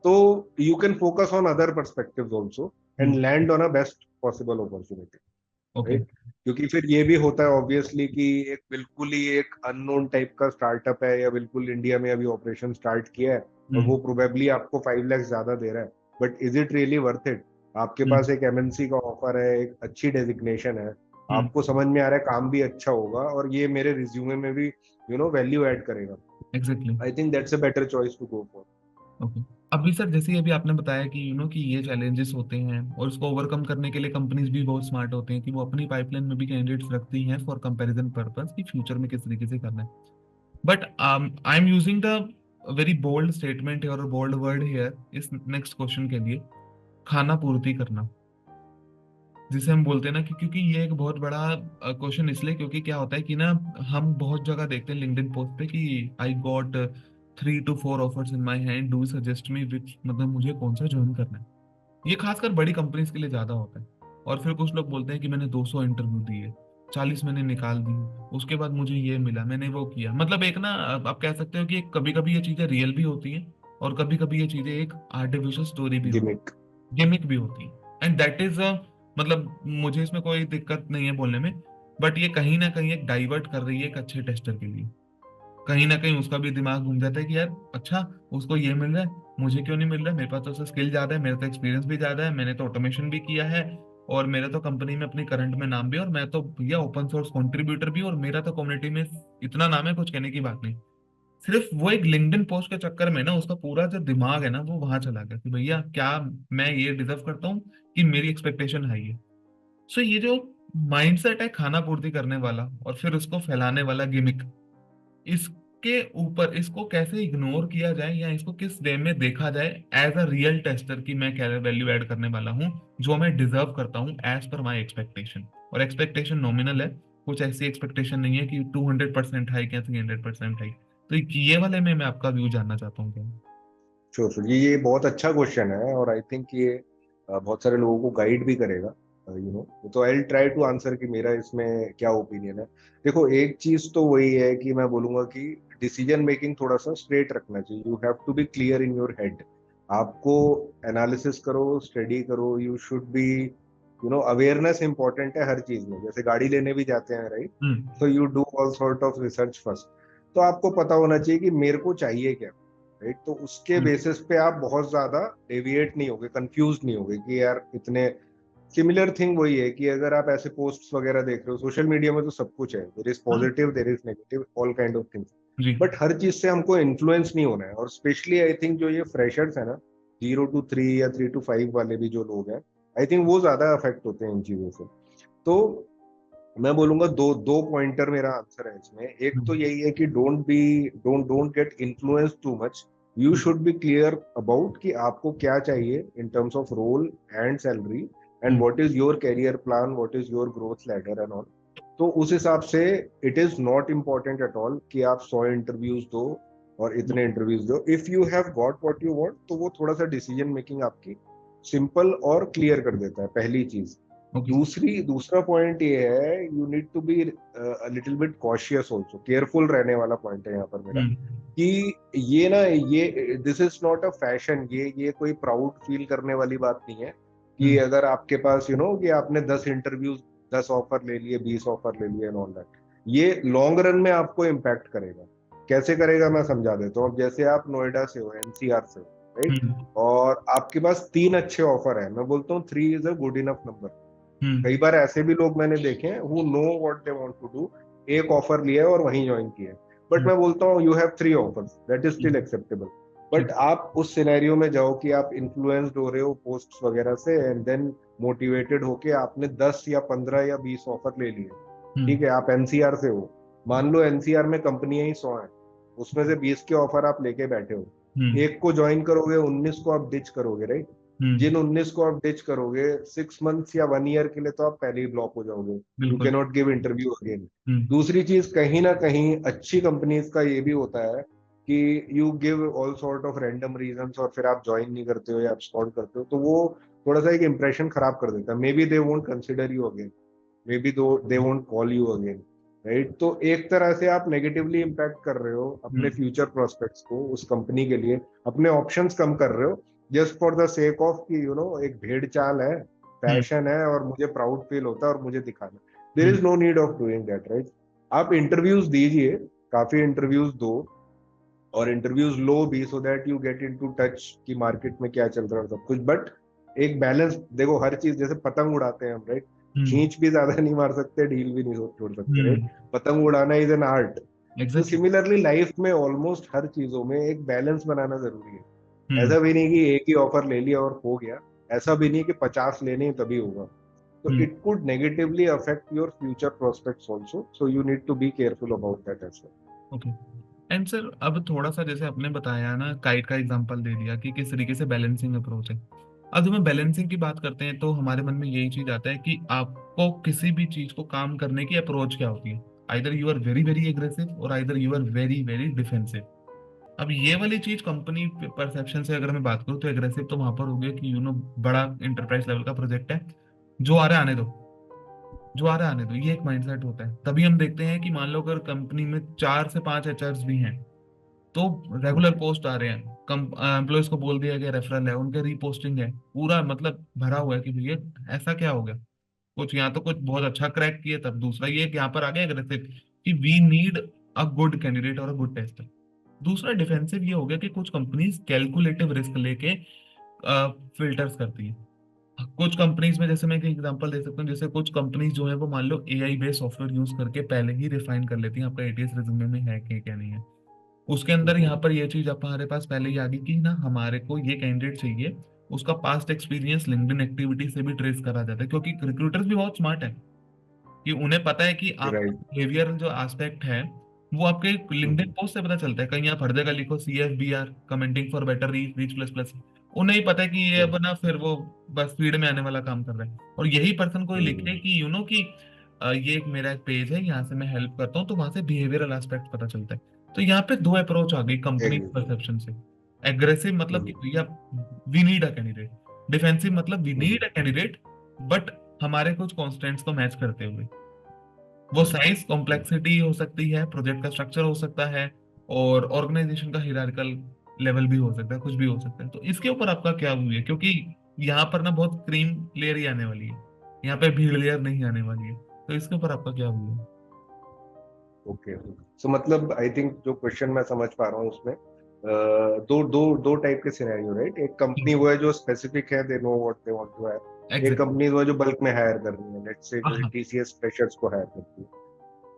तो you can focus on other perspectives also and hmm. Land on a best possible opportunity. Okay. Right? क्योंकि फिर ये भी होता है ऑब्वियसली कि एक बिल्कुल ही एक अननोन टाइप का स्टार्टअप है, या बिल्कुल इंडिया में अभी ऑपरेशन स्टार्ट किया है, और हम्म। वो प्रोबेबली आपको 5 लाख ज्यादा दे रहा है, but is it really worth it? आपके हम्म। पास एक एमएनसी का ऑफर है, एक अच्छी डेजिग्नेशन है, हम्म। आपको समझ में आ रहा है काम भी अच्छा होगा, और ये मेरे रिज्यूमे में भी वैल्यू ऐड करेगा। Exactly. I think that's a better choice to go for. Okay. अभी सर जैसे अभी आपने बताया कि कि ये चैलेंजेस होते हैं और उसको ओवरकम करने के लिए कंपनीज भी बहुत स्मार्ट होते हैं कि वो अपनी पाइपलाइन में भी कैंडिडेट्स रखती हैं फॉर कंपैरिजन पर्पस कि फ्यूचर में किस तरीके से करना है। But I am using the very bold statement और बोल्ड वर्ड हेयर इस नेक्स्ट क्वेश्चन के लिए, खाना पूर्ति करना, जिसे हम बोलते हैं ना कि क्योंकि ये एक बहुत बड़ा क्वेश्चन इसलिए क्योंकि क्या होता है कि ना हम बहुत जगह देखते हैं लिंक्डइन पोस्ट पे कि I got 3 to 4 offers in my hand, do suggest me which, मतलब मुझे कौन सा ज्वाइन करना है। ये खासकर बड़ी कंपनीज के लिए ज्यादा होता है। और फिर कुछ लोग बोलते हैं कि मैंने 200 इंटरव्यू दिए, 40 मैंने निकाल दी, उसके बाद मुझे ये मिला, मैंने वो किया। मतलब एक ना आप कह सकते हो कि कभी कभी ये चीजें रियल भी होती हैं और कभी कभी ये चीजें एक आर्टिफिशियल स्टोरी भी होती गिमिक। है, गिमिक भी होती है। एंड दैट इज मतलब मुझे इसमें कोई दिक्कत नहीं है बोलने में, बट ये कहीं ना कहीं एक डाइवर्ट कर रही है एक अच्छे टेस्टर के लिए। कहीं ना कहीं उसका भी दिमाग घूम जाता है कि यार अच्छा, उसको ये मिल रहा है, मुझे क्यों नहीं मिल रहा है, मेरे पास तो उससे स्किल ज्यादा है, मेरा तो एक्सपीरियंस भी ज्यादा है, मैंने तो ऑटोमेशन भी किया है, और मेरा तो कंपनी में अपनी करंट में नाम भी है, और मैं तो भैया ओपन सोर्स कंट्रीब्यूटर भी, और मेरा तो कम्युनिटी में इतना नाम है, कुछ कहने की बात नहीं। सिर्फ वो एक लिंक्डइन पोस्ट के चक्कर में ना उसका पूरा जो दिमाग है ना वो वहां चला गया कि भैया क्या मैं ये डिजर्व करता हूँ कि मेरी एक्सपेक्टेशन हाई है। सो ये जो माइंडसेट है खाना पूर्ति करने वाला और फिर उसको फैलाने वाला गिमिक, इसके ऊपर इसको कैसे इग्नोर किया जाए या इसको किस वे में देखा जाए एज अ रियल टेस्टर की मैं क्या वैल्यू ऐड करने वाला हूँ जो मैं डिजर्व करता हूँ एज पर माई एक्सपेक्टेशन। और एक्सपेक्टेशन नॉमिनल है, कुछ ऐसी एक्सपेक्टेशन नहीं है कि 200% हाई क्या 300% हाई। तो ये वाले में मैं आपका व्यू जानना चाहता हूँ क्या। श्योर श्योर, ये बहुत अच्छा क्वेश्चन है, और आई थिंक ये बहुत सारे लोगों को गाइड भी करेगा। तो I will try to answer कि मेरा इसमें क्या ओपिनियन है। देखो, एक चीज तो वही है कि मैं बोलूंगा कि डिसीजन मेकिंग थोड़ा सा स्ट्रेट रखना चाहिए। You have to be clear in your head. आपको एनालिसिस करो, स्टडी करो, you should be awareness important है हर चीज में। जैसे गाड़ी लेने भी जाते हैं, राइट? हम्म। तो you do all sort of research first. तो आपको पता होना चाहिए कि मेरे को चाहिए क्या, राइट? तो उसके हम्म। बेसिस पे आप बहुत ज्यादा डेविएट नहीं होगे, कंफ्यूज नहीं होगे कि यार इतने सिमिलर थिंग। वही है कि अगर आप ऐसे पोस्ट्स वगैरह देख रहे हो सोशल मीडिया में, तो सब कुछ है, देर इज हाँ positive, there is negative, all kind of things. जी। बट हर चीज से हमको इन्फ्लुएंस नहीं होना है, और स्पेशली आई थिंक जो ये फ्रेशर्स है ना, 0 to 3 या 3 to 5 वाले भी जो लोग हैं, आई थिंक वो ज्यादा अफेक्ट होते हैं इन चीजों से। तो मैं बोलूंगा दो दो पॉइंटर मेरा आंसर है इसमें। एक तो हम्म। यही है कि don't get influence too much. You hmm. Should be clear about कि आपको क्या चाहिए in terms of role and salary, and hmm. What is your career plan, what is your growth ladder and all. तो उस हिसाब से it is not important at all कि आप 100 इंटरव्यूज दो और इतने इंटरव्यूज दो। If you have got what you want, तो वो थोड़ा सा डिसीजन मेकिंग आपकी सिंपल और क्लियर कर देता है, पहली चीज। Okay sir. दूसरा पॉइंट ये है, you need to be little bit cautious also, careful रहने वाला पॉइंट है यहाँ पर मेरा। हम्म। कि ये ना, ये this is not a fashion, ये कोई प्राउड फील करने वाली बात नहीं है कि हम्म। अगर आपके पास कि आपने 10 इंटरव्यूज, 10 ऑफर ले लिए, 20 ऑफर ले लिए एंड ऑल दैट। ये लॉन्ग रन में आपको इम्पैक्ट करेगा। कैसे करेगा मैं समझा देता हूँ। अब जैसे आप नोएडा से हो, एनसीआर से हो, राइट? हम्म। और आपके पास 3 अच्छे ऑफर है, मैं बोलता हूँ 3 is a good enough number. Hmm. कई बार ऐसे भी लोग मैंने देखे हैं who know what they want to do. एक ऑफर लिया है और वहीं ज्वाइन किया है। But hmm. मैं बोलता हूँ you have 3 offers, that is still hmm. Acceptable. But ठीक। आप उस सिनेरियो में जाओ कि आप इन्फ्लुएंस्ड हो रहे हो पोस्ट्स वगैरह से, एंड देन मोटिवेटेड होके आपने 10 या 15 या 20 ऑफर ले लिए। हम्म। ठीक है, आप एनसीआर से हो, मान लो एनसीआर में कंपनियां ही 100 हैं, उसमें से 20 के ऑफर आप लेके बैठे हो। हम्म। एक को ज्वाइन करोगे, 19 को आप डिच करोगे, राइट? हम्म। जिन 19 को आप डिच करोगे, 6 मंथ्स या 1 ईयर के लिए तो आप पहले ही ब्लॉक हो जाओगे। यू कैन बिल्कुल। Not give interview again. Hmm. दूसरी चीज, कहीं ना कहीं अच्छी कंपनीज का ये भी होता है कि you give all sort of random reasons, और फिर आप ज्वाइन नहीं करते हो या आप करते हो, तो वो थोड़ा सा एक इंप्रेशन खराब कर देता है। May be they won't consider you again, may be they won't call you again, right? तो एक तरह से आप नेगेटिवली इम्पैक्ट कर रहे हो अपने हम्म। फ्यूचर प्रोस्पेक्ट्स को उस कंपनी के लिए, अपने ऑप्शंस कम कर रहे हो, just for the sake of कि एक भेड़ चाल है हम्म। पैशन है और मुझे प्राउड फील होता है और मुझे दिखाना, there hmm. Is no need of doing that, right? आप इंटरव्यूज दीजिए, काफी इंटरव्यूज दो, और इंटरव्यूज लो भी, so that you get into touch कि मार्केट में क्या चल रहा है सब कुछ। बट एक बैलेंस देखो, हर चीज जैसे पतंग उड़ाते हैं हम, राइट? हम्म। खींच भी ज्यादा नहीं मार सकते, ढील भी नहीं छोड़ सकते, राइट? हम्म। पतंग उड़ाना इज एन आर्ट। तो एग्जैक्टली। सिमिलरली लाइफ में ऑलमोस्ट हर चीजों में एक बैलेंस बनाना जरूरी है। हम्म। ऐसा भी नहीं कि एक ही ऑफर ले लिया और हो गया, ऐसा भी नहीं कि 50 लेने हैं तभी होगा। तो hmm. It could negatively affect your future prospects also, so you need to be careful about that as okay. And sir अब थोड़ा सा जैसे आपने बताया ना, काइट का एग्जांपल दे दिया कि किस तरीके से बैलेंसिंग अप्रोच है। अब जब हम बैलेंसिंग की बात करते हैं तो हमारे मन में यही चीज आता है कि आपको किसी भी चीज को काम करने की अप्रोच क्या होती है। Either you are very very aggressive और either you are very very defensive. अब ये वाली चीज कंपनी परसेप्शन से अगर मैं बात करूँ तो एग्रेसिव तो वहां पर हो गया कि बड़ा इंटरप्राइज लेवल का प्रोजेक्ट है, जो आ रहा है आने दो, जो आ रहा है आने दो, ये एक माइंडसेट होता है। तभी हम देखते हैं कि मान लो अगर कंपनी में 4 से 5 एचआर भी हैं तो रेगुलर वेल। पोस्ट आ रहे हैं, कम एम्प्लॉयज को बोल दिया गया रेफरल है, उनके रीपोस्टिंग है, पूरा मतलब भरा हुआ है कि भैया ऐसा क्या हो गया। कुछ यहाँ तो कुछ बहुत अच्छा क्रैक किया, तब दूसरा ये कि यहाँ पर आ गया अग्रेसिव कि we need a good candidate और अ गुड टेस्टर। दूसरा डिफेंसिव ये हो गया कि कुछ कंपनीज कैलकुलेटिव रिस्क लेके फिल्टर्स करती है। कुछ कंपनीज में जैसे मैं एक एग्जांपल दे सकता हूँ, जैसे कुछ कंपनीज जो है वो मान लो एआई बेस्ड सॉफ्टवेयर यूज करके पहले ही रिफाइन कर लेती हैं आपका एटीएस रिज्यूमे में है कि क्या नहीं है। उसके अंदर यहाँ पर ये चीज हमारे पास पहले ही आ गई कि ना हमारे को ये कैंडिडेट चाहिए, उसका पास्ट एक्सपीरियंस लिंक्डइन एक्टिविटी से भी ट्रेस करा जाता है, क्योंकि रिक्रूटर्स भी बहुत स्मार्ट है कि उन्हें पता है कि आपका राइट। बिहेवियर जो एस्पेक्ट है वो आपके लिंक्डइन पोस्ट से पता चलता है। कहीं आप हर जगह लिखो CFBR commenting for better reach reach plus plus, उन्हें ही पता है कि ये अब ना फिर वो बस फीड में आने वाला काम कर रहा है। और यही पर्सन कोई लिखे कि कि ये एक मेरा एक पेज है, यहाँ से मैं हेल्प करता हूँ, तो वहां से बिहेवियरल एस्पेक्ट पता चलता है। तो यहाँ पे दो अप्रोच आ गई कंपनी एग्री। परसेप्शन से। एग्रेसिव मतलब कि भैया we need a candidate, defensive मतलब we need a candidate but हमारे कुछ कॉन्स्टेंट्स को मैच करते हुए। वो साइज कॉम्प्लेक्सिटी हो सकती है, प्रोजेक्ट का स्ट्रक्चर हो सकता है, और ऑर्गेनाइजेशन का हिरार्किकल लेवल भी हो सकता है, कुछ भी हो सकता है। तो इसके ऊपर आपका क्या व्यू है, क्योंकि यहाँ पर ना बहुत क्रीम लेयर ही आने वाली है, यहाँ पे भीड़ लेयर नहीं आने वाली है। तो इसके ऊपर आपका क्या व्यू है। ओके। सो मतलब आई थिंक जो क्वेश्चन मैं समझ पा रहा हूँ उसमें दो दो दो टाइप के सिनेरियो, राइट? एक कंपनी वो है जो स्पेसिफिक है, they know what they want to hire. एक एग्जैक्टली। कंपनी वो है जो बल्क में हायर कर रही है, लेट्स से जैसे हाँ। TCS फ्रेशर्स को हायर करती है।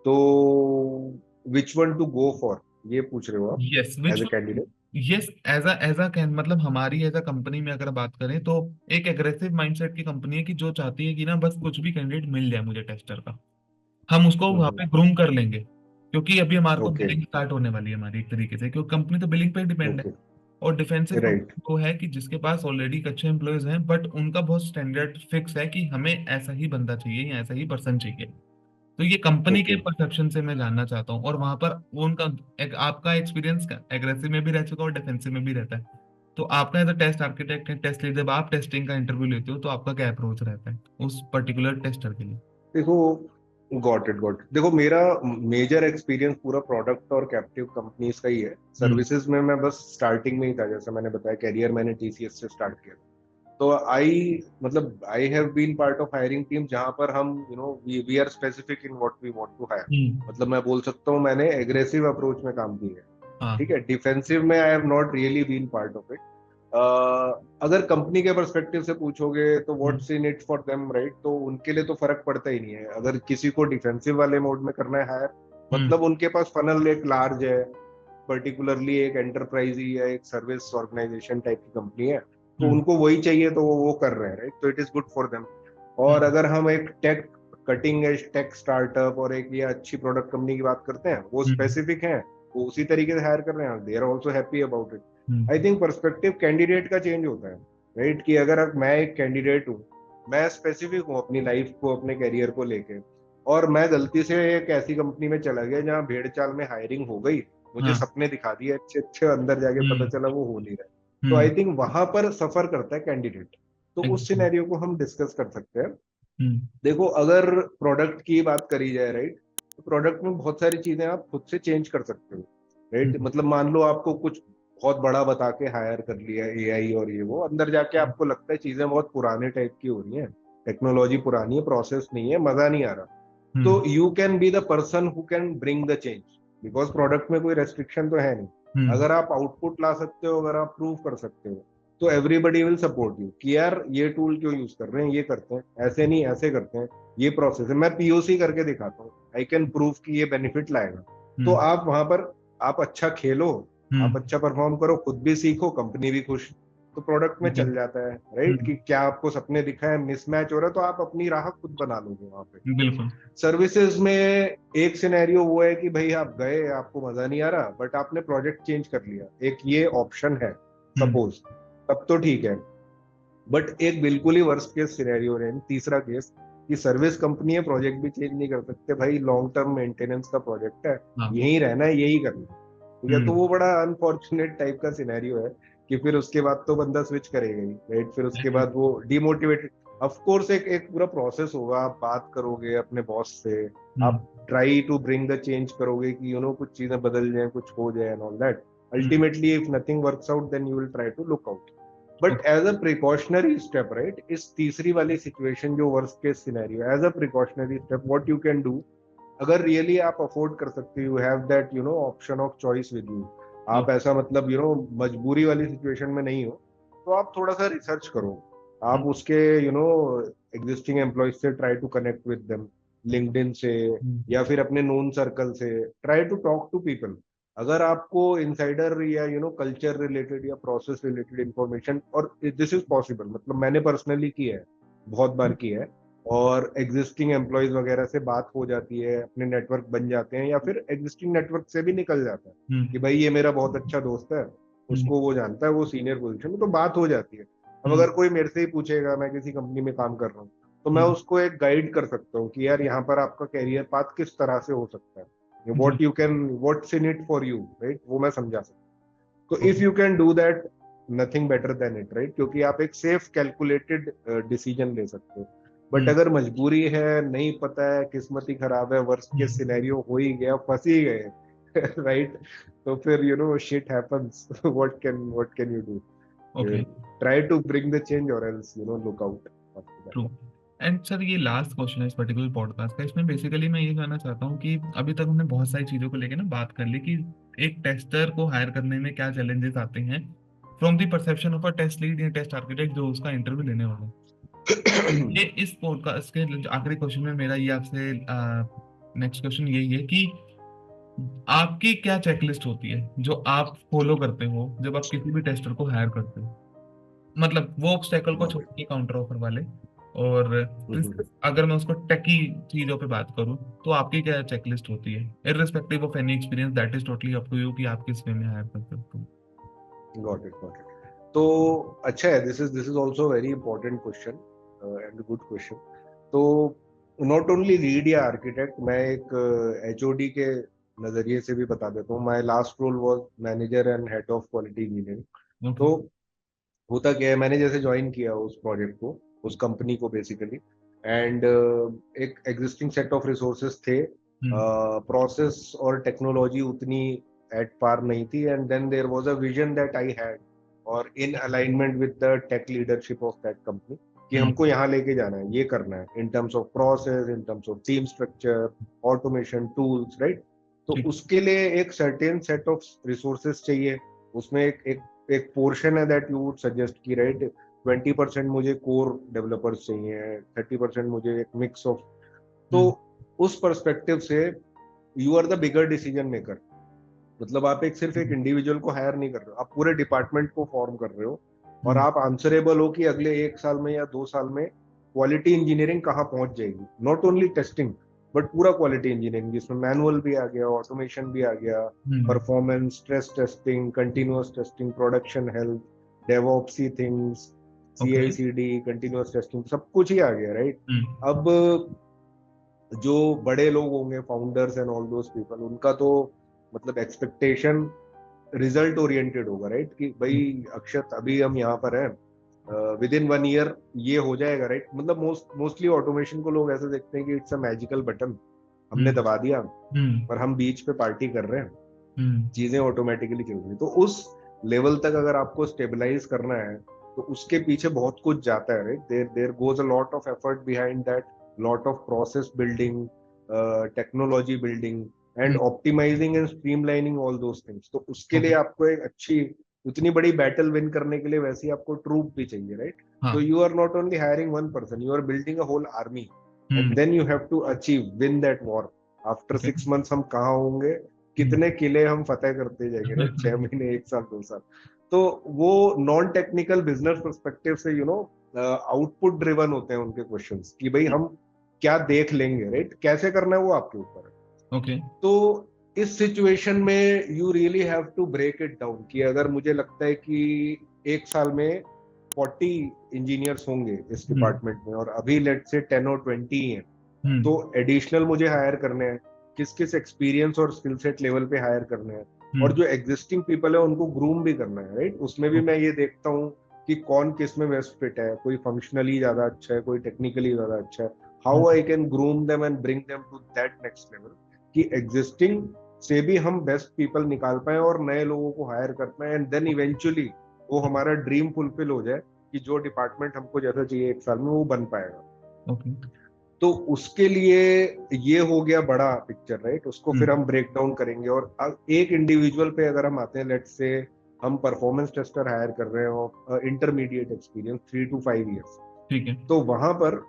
तो which one to go for, ये पूछ रहे हो आप yes which, as a candidate? Yes as a can मतलब हमारी एज अ कंपनी में अगर बात करें तो एक एग्रेसिव माइंडसेट की कंपनी है कि जो चाहती है कि ना बस कुछ भी कैंडिडेट मिल जाए मुझे टेस्टर का, हम उसको वहां पे ग्रूम कर लेंगे। क्योंकि अभी हमारे को ओके। बिलिंग स्टार्ट होने वाली है हमारी एक तरीके से, क्योंकि कंपनी तो बिलिंग पे डिपेंड है। ओके। और डिफेंसिव राइट। कंपनी वो है कि जिसके पास ऑलरेडी अच्छे एम्प्लॉयज हैं बट उनका बहुत स्टैंडर्ड फिक्स है कि हमें ऐसा ही बंदा चाहिए या ऐसा ही पर्सन चाहिए। तो ये कंपनी के ओके। परसेप्शन से मैं जानना चाहता हूँ, और वहां पर वो उनका एक आपका एक्सपीरियंस एग्रेसिव में भी रह चुका है और डिफेंसिव में भी रहता है। तो आपका एज अ टेस्ट आर्किटेक्ट है, टेस्ट लीड, जब आप टेस्टिंग का इंटरव्यू लेते हो तो आपका क्या अप्रोच रहता है उस पर्टिकुलर टेस्टर के लिए। देखो, गॉट इट। देखो, मेरा मेजर एक्सपीरियंस पूरा प्रोडक्ट और कैप्टिव कंपनीज का ही है। हम्म। सर्विसेज में मैं बस स्टार्टिंग में ही था, जैसे मैंने बताया कैरियर मैंने TCS से स्टार्ट किया। तो I have been part of hiring team जहां पर हम we are specific in what we want to hire. Hmm. मतलब मैं बोल सकता हूँ मैंने एग्रेसिव अप्रोच में काम किया है। ठीक हाँ। है, डिफेंसिव में I have not really been part of it. अगर कंपनी के पर्सपेक्टिव से पूछोगे तो hmm. What's in it for them, right? तो उनके लिए तो फर्क पड़ता ही नहीं है। अगर किसी को डिफेंसिव वाले मोड में करना है हायर, हम्म। मतलब उनके पास फनल एक लार्ज है, पर्टिकुलरली एक एंटरप्राइज या एक सर्विस ऑर्गेनाइजेशन टाइप की कंपनी है, तो हम्म। उनको वही चाहिए तो वो कर रहे हैं, राइट? तो it is good for them. और हम्म। अगर हम एक tech cutting edge tech startup और एक ये अच्छी प्रोडक्ट कंपनी की बात करते हैं, वो हम्म। स्पेसिफिक है, वो उसी तरीके से हायर कर रहे हैं, they are also happy about it. Hmm. I think perspective candidate का चेंज होता है, राइट? कि अगर मैं एक कैंडिडेट हूँ, मैं स्पेसिफिक हूँ अपनी लाइफ को, अपने करियर को लेके, और मैं गलती से एक ऐसी कंपनी में चला गया जहाँ भेड़ चाल में हायरिंग हो गई, मुझे हाँ। सपने दिखा दिए अच्छे अच्छे, अंदर जाके पता हम्म। चला वो हो नहीं रहा है। तो आई हम्म। थिंक वहां पर सफर करता है कैंडिडेट। तो उस एग्जैक्टली। सिनेरियो को हम डिस्कस कर सकते हैं। हम्म। देखो, अगर प्रोडक्ट की बात करी जाए, राइट, तो प्रोडक्ट में बहुत सारी चीजें आप खुद से चेंज कर सकते हो, राइट? हम्म। मतलब मान लो आपको कुछ बहुत बड़ा बता के हायर कर लिया AI और ये वो, अंदर जाके आपको लगता है चीजें बहुत पुराने टाइप की हो रही हैं, टेक्नोलॉजी पुरानी है, प्रोसेस नहीं है, मजा नहीं आ रहा, हम्म। तो you can be the person who can bring the change, because product में कोई रेस्ट्रिक्शन तो है नहीं। हम्म। अगर आप आउटपुट ला सकते हो, अगर आप प्रूव कर सकते हो, तो एवरीबडी विल सपोर्ट यू कि यार ये टूल क्यों यूज कर रहे हैं, ये करते हैं, ऐसे नहीं ऐसे करते हैं, ये प्रोसेस है, मैं पीओसी करके दिखाता हूँ, आई कैन प्रूव कि ये बेनिफिट लाएगा। तो हम्म। आप वहां पर आप अच्छा खेलो, आप हम्म। अच्छा परफॉर्म करो, खुद भी सीखो, कंपनी भी खुश, तो प्रोडक्ट में ठीक है। चल जाता है, राइट? कि क्या आपको सपने दिखा है, मिसमैच हो रहा है, तो आप अपनी राह खुद बना लोगे वहां पे। बिल्कुल। सर्विसेज में एक सिनेरियो वो है कि भाई आप गए, आपको मजा नहीं आ रहा, बट आपने प्रोजेक्ट चेंज कर लिया, एक ये ऑप्शन है हम्म। सपोज, तब तो ठीक है। बट एक बिल्कुल ही वर्स्ट केस सिनेरियो है, तीसरा केस, कि सर्विस कंपनी है, प्रोजेक्ट भी चेंज नहीं कर सकते भाई, लॉन्ग टर्म मेंटेनेंस का प्रोजेक्ट है, हाँ। यही रहना है, यही करना है, ठीक है, तो हम्म। वो बड़ा अनफॉर्चुनेट टाइप का सिनेरियो है कि फिर उसके बाद तो बंदा स्विच करेगा ही, राइट? फिर उसके बाद वो डिमोटिवेटेड, ऑफ कोर्स एक एक पूरा प्रोसेस होगा, आप बात करोगे अपने बॉस से, हम्म। आप try to bring the change करोगे कि कुछ चीजें बदल जाए, कुछ हो जाए and all that. Hmm. Ultimately if nothing works out then you will try to look out, but okay. As a precautionary step, right, इस तीसरी वाली सिचुएशन जो worst case scenario, as a precautionary step what you can do, अगर really आप afford कर सकते हो, you have that option of choice with you, आप ऐसा मतलब मजबूरी वाली सिचुएशन में नहीं हो, तो आप थोड़ा सा रिसर्च करो, आप उसके एग्जिस्टिंग एम्प्लॉयज से try to connect with them, LinkedIn से, या फिर अपने नोन सर्कल से try to talk to people. अगर आपको इनसाइडर या कल्चर रिलेटेड या प्रोसेस रिलेटेड इंफॉर्मेशन, और दिस इज पॉसिबल, मतलब मैंने पर्सनली किया है, बहुत बार किया है, और एग्जिस्टिंग एम्प्लॉयज वगैरह से बात हो जाती है, अपने नेटवर्क बन जाते हैं, या फिर एग्जिस्टिंग नेटवर्क से भी निकल जाता है कि भाई ये मेरा बहुत अच्छा दोस्त है, उसको वो जानता है, वो सीनियर पोजीशन में, तो बात हो जाती है। अब अगर कोई मेरे से ही पूछेगा, मैं किसी कंपनी में काम कर रहा हूँ, तो मैं उसको एक गाइड कर सकता हूँ कि यार यहाँ पर आपका कैरियर पाथ किस तरह से हो सकता है, जी। What you can, what's in it for you, right, वो मैं समझा सकता हूँ। तो if okay. You can do that, nothing better than it, right, क्योंकि आप एक सेफ कैलकुलेटेड डिसीजन ले सकते हो। बट अगर मजबूरी है, नहीं पता है, किस्मत ही खराब है, वर्स्ट केस सिनेरियो हो ही गया, फंस ही गए, राइट, तो फिर shit happens, what can you do? Okay. Try to bring the change और else look out after that. True. And sir ये लास्ट क्वेश्चन है इस पर्टिकुलर पॉडकास्ट का, इसमें बेसिकली मैं ये जानना चाहता हूँ कि अभी तक हमने बहुत सारी चीज़ों को लेकर ना बात कर ली कि एक टेस्टर को हायर करने में क्या चैलेंजेस आते हैं from the perception of a test lead या टेस्ट आर्किटेक्ट जो उसका इंटरव्यू लेने वाला है। ये इस पॉडकास्ट के आखिरी क्वेश्चन में मेरा ये आपसे नेक्स्ट क्वेश्चन यही है कि आपकी क्या चेकलिस्ट होती है जो आप फॉलो करते हो जब आप किसी भी टेस्टर को हायर करते हो, मतलब वो ऑब्स्टेकल को छोड़ Got it. के काउंटर ऑफर वाले। और अगर मैं उसको टेकी चीजों पे बात करूं तो आपकी क्या चेकलिस्ट होती है irrespective of any experience, that is totally up to you कि आप किस वे में हायर कर सकते हो। Got it, got it. तो अच्छा है, this is also very important question and good question. तो नॉट ओनली लीड या आर्किटेक्ट, मैं एक एचओडी के नजरिए से भी बता देता हूँ। My last role was manager and head of quality engineering. Okay. तो होता क्या है, मैंने जैसे ज्वाइन किया उस प्रोजेक्ट को, उस कंपनी को बेसिकली, एंड एक एग्जिस्टिंग सेट ऑफ रिसोर्सेज थे, हम्म। प्रोसेस और टेक्नोलॉजी उतनी एट पार नहीं थी, and then there was a vision that I had, और in alignment with the tech leadership of that company, कि हम्म। हमको यहाँ लेके जाना है, ये करना है, इन terms of process, in terms of team structure, automation tools, right. तो ठीक। उसके लिए एक सर्टेन सेट ऑफ रिसोर्सेज चाहिए, उसमें एक पोर्शन है दैट यू वुड सजेस्ट की, राइट, 20% मुझे कोर डेवलपर्स चाहिए, 30% मुझे एक मिक्स ऑफ। तो हम्म। उस पर्सपेक्टिव से you are the bigger decision maker, मतलब आप एक सिर्फ एक इंडिविजुअल को हायर नहीं कर रहे हो, आप पूरे डिपार्टमेंट को फॉर्म कर रहे हो, और हम्म। आप आंसरेबल हो कि अगले 1 साल में या 2 साल में क्वालिटी इंजीनियरिंग कहाँ पहुंच जाएगी, नॉट ओनली टेस्टिंग, बट पूरा क्वालिटी इंजीनियरिंग, जिसमें मैनुअल भी आ गया, ऑटोमेशन भी आ गया, hmm. Performance, stress testing, continuous testing, production health, DevOps things, C okay. I C D, continuous testing, सब कुछ ही आ गया, राइट। हम्म। अब जो बड़े लोग होंगे, founders and all those people, उनका तो मतलब एक्सपेक्टेशन रिजल्ट ओरिएंटेड होगा, राइट, कि भाई अक्षत अभी हम यहाँ पर हैं, विद इन 1 ईयर ये हो जाएगा, राइट, मतलब मोस्टली ऑटोमेशन को लोग ऐसे देखते हैं कि इट्स अ मैजिकल बटन, हमने हम्म। दबा दिया हम्म। और हम बीच पे पार्टी कर रहे हैं, हम्म। चीजें ऑटोमेटिकली चल रही हैं। तो उस लेवल तक अगर आपको स्टेबलाइज करना है, तो उसके पीछे बहुत कुछ जाता है, right? There goes a lot of effort behind that, lot of process building, technology building and optimizing and streamlining all those things. तो उसके लिए ओके। आपको एक अच्छी, उतनी बड़ी बैटल विन करने के लिए वैसे ही आपको ट्रूप भी चाहिए, राइट? हाँ। So you are not only hiring one person, you are building a whole army, and hmm. then you have to achieve, win that war. After okay. 6 months हम कहाँ होंगे, कितने किले हम फतेह करते जाएंगे, राइट? 6 महीने, 1 साल, 2 साल। तो वो नॉन टेक्निकल बिजनेस पर्सपेक्टिव से आउटपुट ड्रिवन होते हैं उनके क्वेश्चंस, कि भाई हम क्या देख लेंगे, राइट? कैसे करना है वो आपके ऊपर है। ओके। तो इस सिचुएशन में you really have to break it down, कि अगर मुझे लगता है कि 1 साल में 40 इंजीनियर्स होंगे इस हम्म। डिपार्टमेंट में, और अभी लेट से 10 और 20 हैं, हम्म। तो एडिशनल मुझे हायर करने हैं, किस किस एक्सपीरियंस और स्किल सेट लेवल पे हायर करने हैं, और हम्म। जो एग्जिस्टिंग पीपल है उनको ग्रूम भी करना है, राइट? उसमें भी ओके। मैं ये देखता हूँ कि कौन किस में बेस्ट फिट है, कोई फंक्शनली ज्यादा अच्छा है, कोई टेक्निकली ज्यादा अच्छा है। How okay. I can groom them and bring them to that next level, कि एग्जिस्टिंग से भी हम बेस्ट पीपल निकाल पाए और नए लोगों को हायर कर पाए, एंड देन इवेंचुअली वो हमारा ड्रीम फुलफिल हो जाए, कि जो डिपार्टमेंट हमको जैसा चाहिए 1 साल में वो बन पाएगा। ओके। तो उसके लिए ये हो गया बड़ा पिक्चर, राइट? उसको फिर हम्म। हम ब्रेक डाउन करेंगे, और अब एक इंडिविजुअल पे अगर हम आते हैं, लेट्स से हम परफॉर्मेंस टेस्टर हायर कर रहे हो, इंटरमीडिएट एक्सपीरियंस 3 to 5 years, ठीक है। तो वहां पर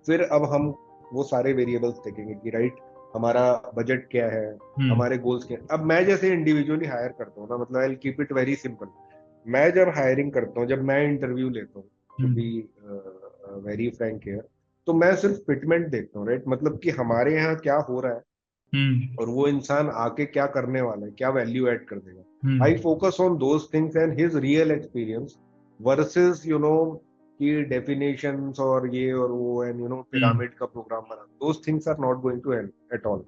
फिर अब हम वो सारे वेरिएबल्स देखेंगे कि राइट, हमारा बजट क्या है, हम्म। हमारे गोल्स क्या हैं। अब मैं जैसे इंडिविजुअली हायर करता हूँ ना, मतलब I keep it very simple. मैं जब हायरिंग करता हूँ, जब मैं इंटरव्यू लेता हूँ, to be hmm. Very frank here, तो मैं सिर्फ फिटमेंट देखता हूँ, राइट? मतलब कि हमारे यहाँ क्या हो रहा है, हम्म। और वो इंसान आके क्या करने वाला है, क्या वैल्यू ऐड कर देगा। I hmm. Focus on those things and his real experience versus कि डेफिनेशंस और ये और वो, एंड हम्म। पिरामिड का प्रोग्राम बना, those things are not going to help at all.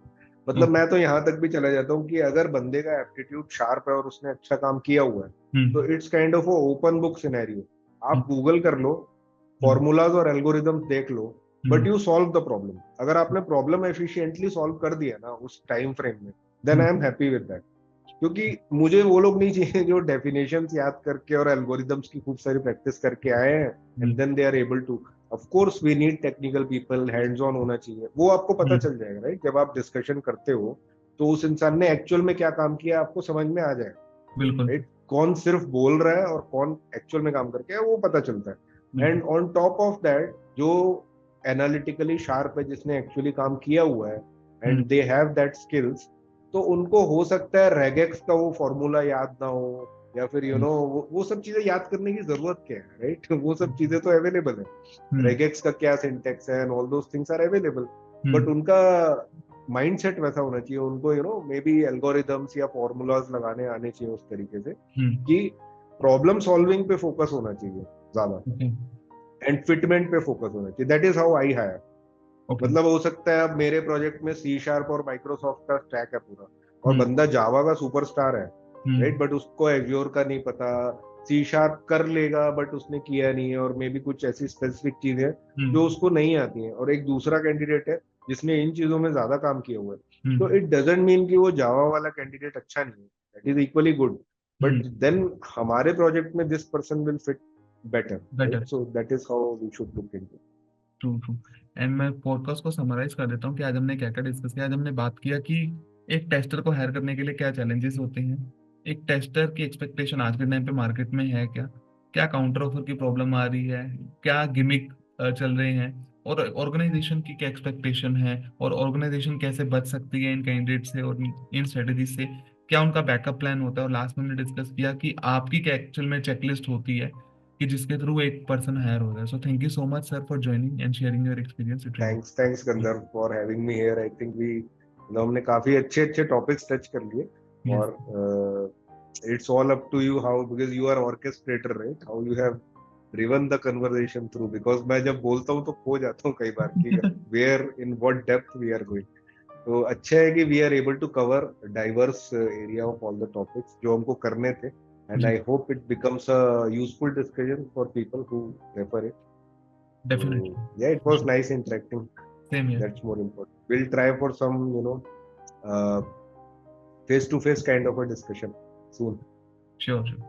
मतलब ओके। मैं तो यहाँ तक भी चला जाता हूँ कि अगर बंदे का एप्टीट्यूड शार्प है और उसने अच्छा काम किया हुआ है, तो hmm. It's kind of open book scenario. आप हम्म। गूगल कर लो, हम्म। फॉर्मूलाज और एल्गोरिदम्स देख लो, but hmm. You solve the problem. अगर आपने प्रॉब्लम एफिशिएंटली सॉल्व कर दिया ना उस टाइम फ्रेम में, then I hmm. Am happy with that. क्योंकि मुझे वो लोग नहीं चाहिए जो डेफिनेशंस याद करके और एल्गोरिदम्स की खूब सारी प्रैक्टिस करके आए हैं, and hmm. Then they are able to. Of course we need technical people, hands on होना चाहिए, वो आपको पता हम्म। चल जाएगा, राइट? जब आप डिस्कशन करते हो तो उस इंसान ने एक्चुअल में क्या काम किया आपको समझ में आ जाएगा, बिल्कुल। राइट? कौन सिर्फ बोल रहा है और कौन एक्चुअल में काम करके है, वो पता चलता है। बिल्कुल। And on top of that, जो एनालिटिकली शार्प है, जिसने एक्चुअली काम किया हुआ है, hmm. And they have that skills, तो उनको हो सकता है रेगेक्स का वो फॉर्मूला याद ना हो, या फिर हम्म। वो सब चीजें याद करने की जरूरत क्या है, राइट? वो सब चीजें तो अवेलेबल है, हम्म। रेगेक्स का क्या सिंटेक्स है, and all those things are available. But hmm. उनका माइंडसेट वैसा होना चाहिए, उनको मे बी एल्गोरिदम्स या फॉर्मूलाज लगाने आने चाहिए उस तरीके से, हम्म। कि प्रॉब्लम सॉल्विंग पे फोकस होना चाहिए ज्यादा, ओके। एंड फिटमेंट पे फोकस होना चाहिए। That is how I hire. Okay. मतलब हो सकता है अब मेरे प्रोजेक्ट में सी शार्प और माइक्रोसॉफ्ट का स्टैक है पूरा, और हम्म। बंदा जावा का सुपरस्टार है, राइट? हम्म। बट उसको एज्योर का नहीं पता। सी शार्प कर लेगा बट उसने किया नहीं है, और मे बी कुछ ऐसी स्पेसिफिक चीजें हैं जो हम्म। उसको नहीं आती हैं, और एक दूसरा कैंडिडेट है जिसने इन चीजों में ज्यादा काम किया हुआ है। तो हम्म। इट डजेंट मीन कि वो जावा वाला कैंडिडेट अच्छा नहीं है, that is equally good, but hmm. Then हमारे प्रोजेक्ट में this person will fit better, right? Better. So that is how we should look into. True true. And मैं podcast को समराइज कर देता हूँ कि आज हमने क्या क्या डिस्कस किया। आज हमने बात किया कि एक टेस्टर को हायर करने के लिए क्या चैलेंजेस होते हैं, एक टेस्टर की एक्सपेक्टेशन आज के टाइम पे मार्केट में है क्या, क्या काउंटर ऑफर की प्रॉब्लम आ रही है, क्या गिमिक चल रहे हैं, और ऑर्गेनाइजेशन की क्या एक्सपेक्टेशन है, और ऑर्गेनाइजेशन कैसे बच सकती है इन कैंडिडेट से और इन स्ट्रेटेजी से, क्या उनका बैकअप प्लान होता है, और लास्ट में हमने डिस्कस किया कि आपकी क्या एक्चुअल में चेकलिस्ट होती है कि जिसके थ्रू एक पर्सन हायर हो जाए। So thank you so much sir for joining and sharing your experience. It really. Thanks Gandharv for having me here. I think we हमने काफी अच्छे अच्छे टॉपिक्स टच कर लिए, यस। और it's all up to you how, because you are orchestrator, right? How you have driven the conversation through, because मैं जब बोलता हूँ तो खो जाता हूँ कई बार कि where in what depth we are going. तो अच्छा है कि we are able to cover diverse area of all the topics जो हमको करने थे, एंड जी। I hope it becomes a useful discussion for people who refer it. So definitely. yeah, it was nice interacting. Same here. That's more important. We'll try for some, uh, face-to-face kind of a discussion soon. Sure sure.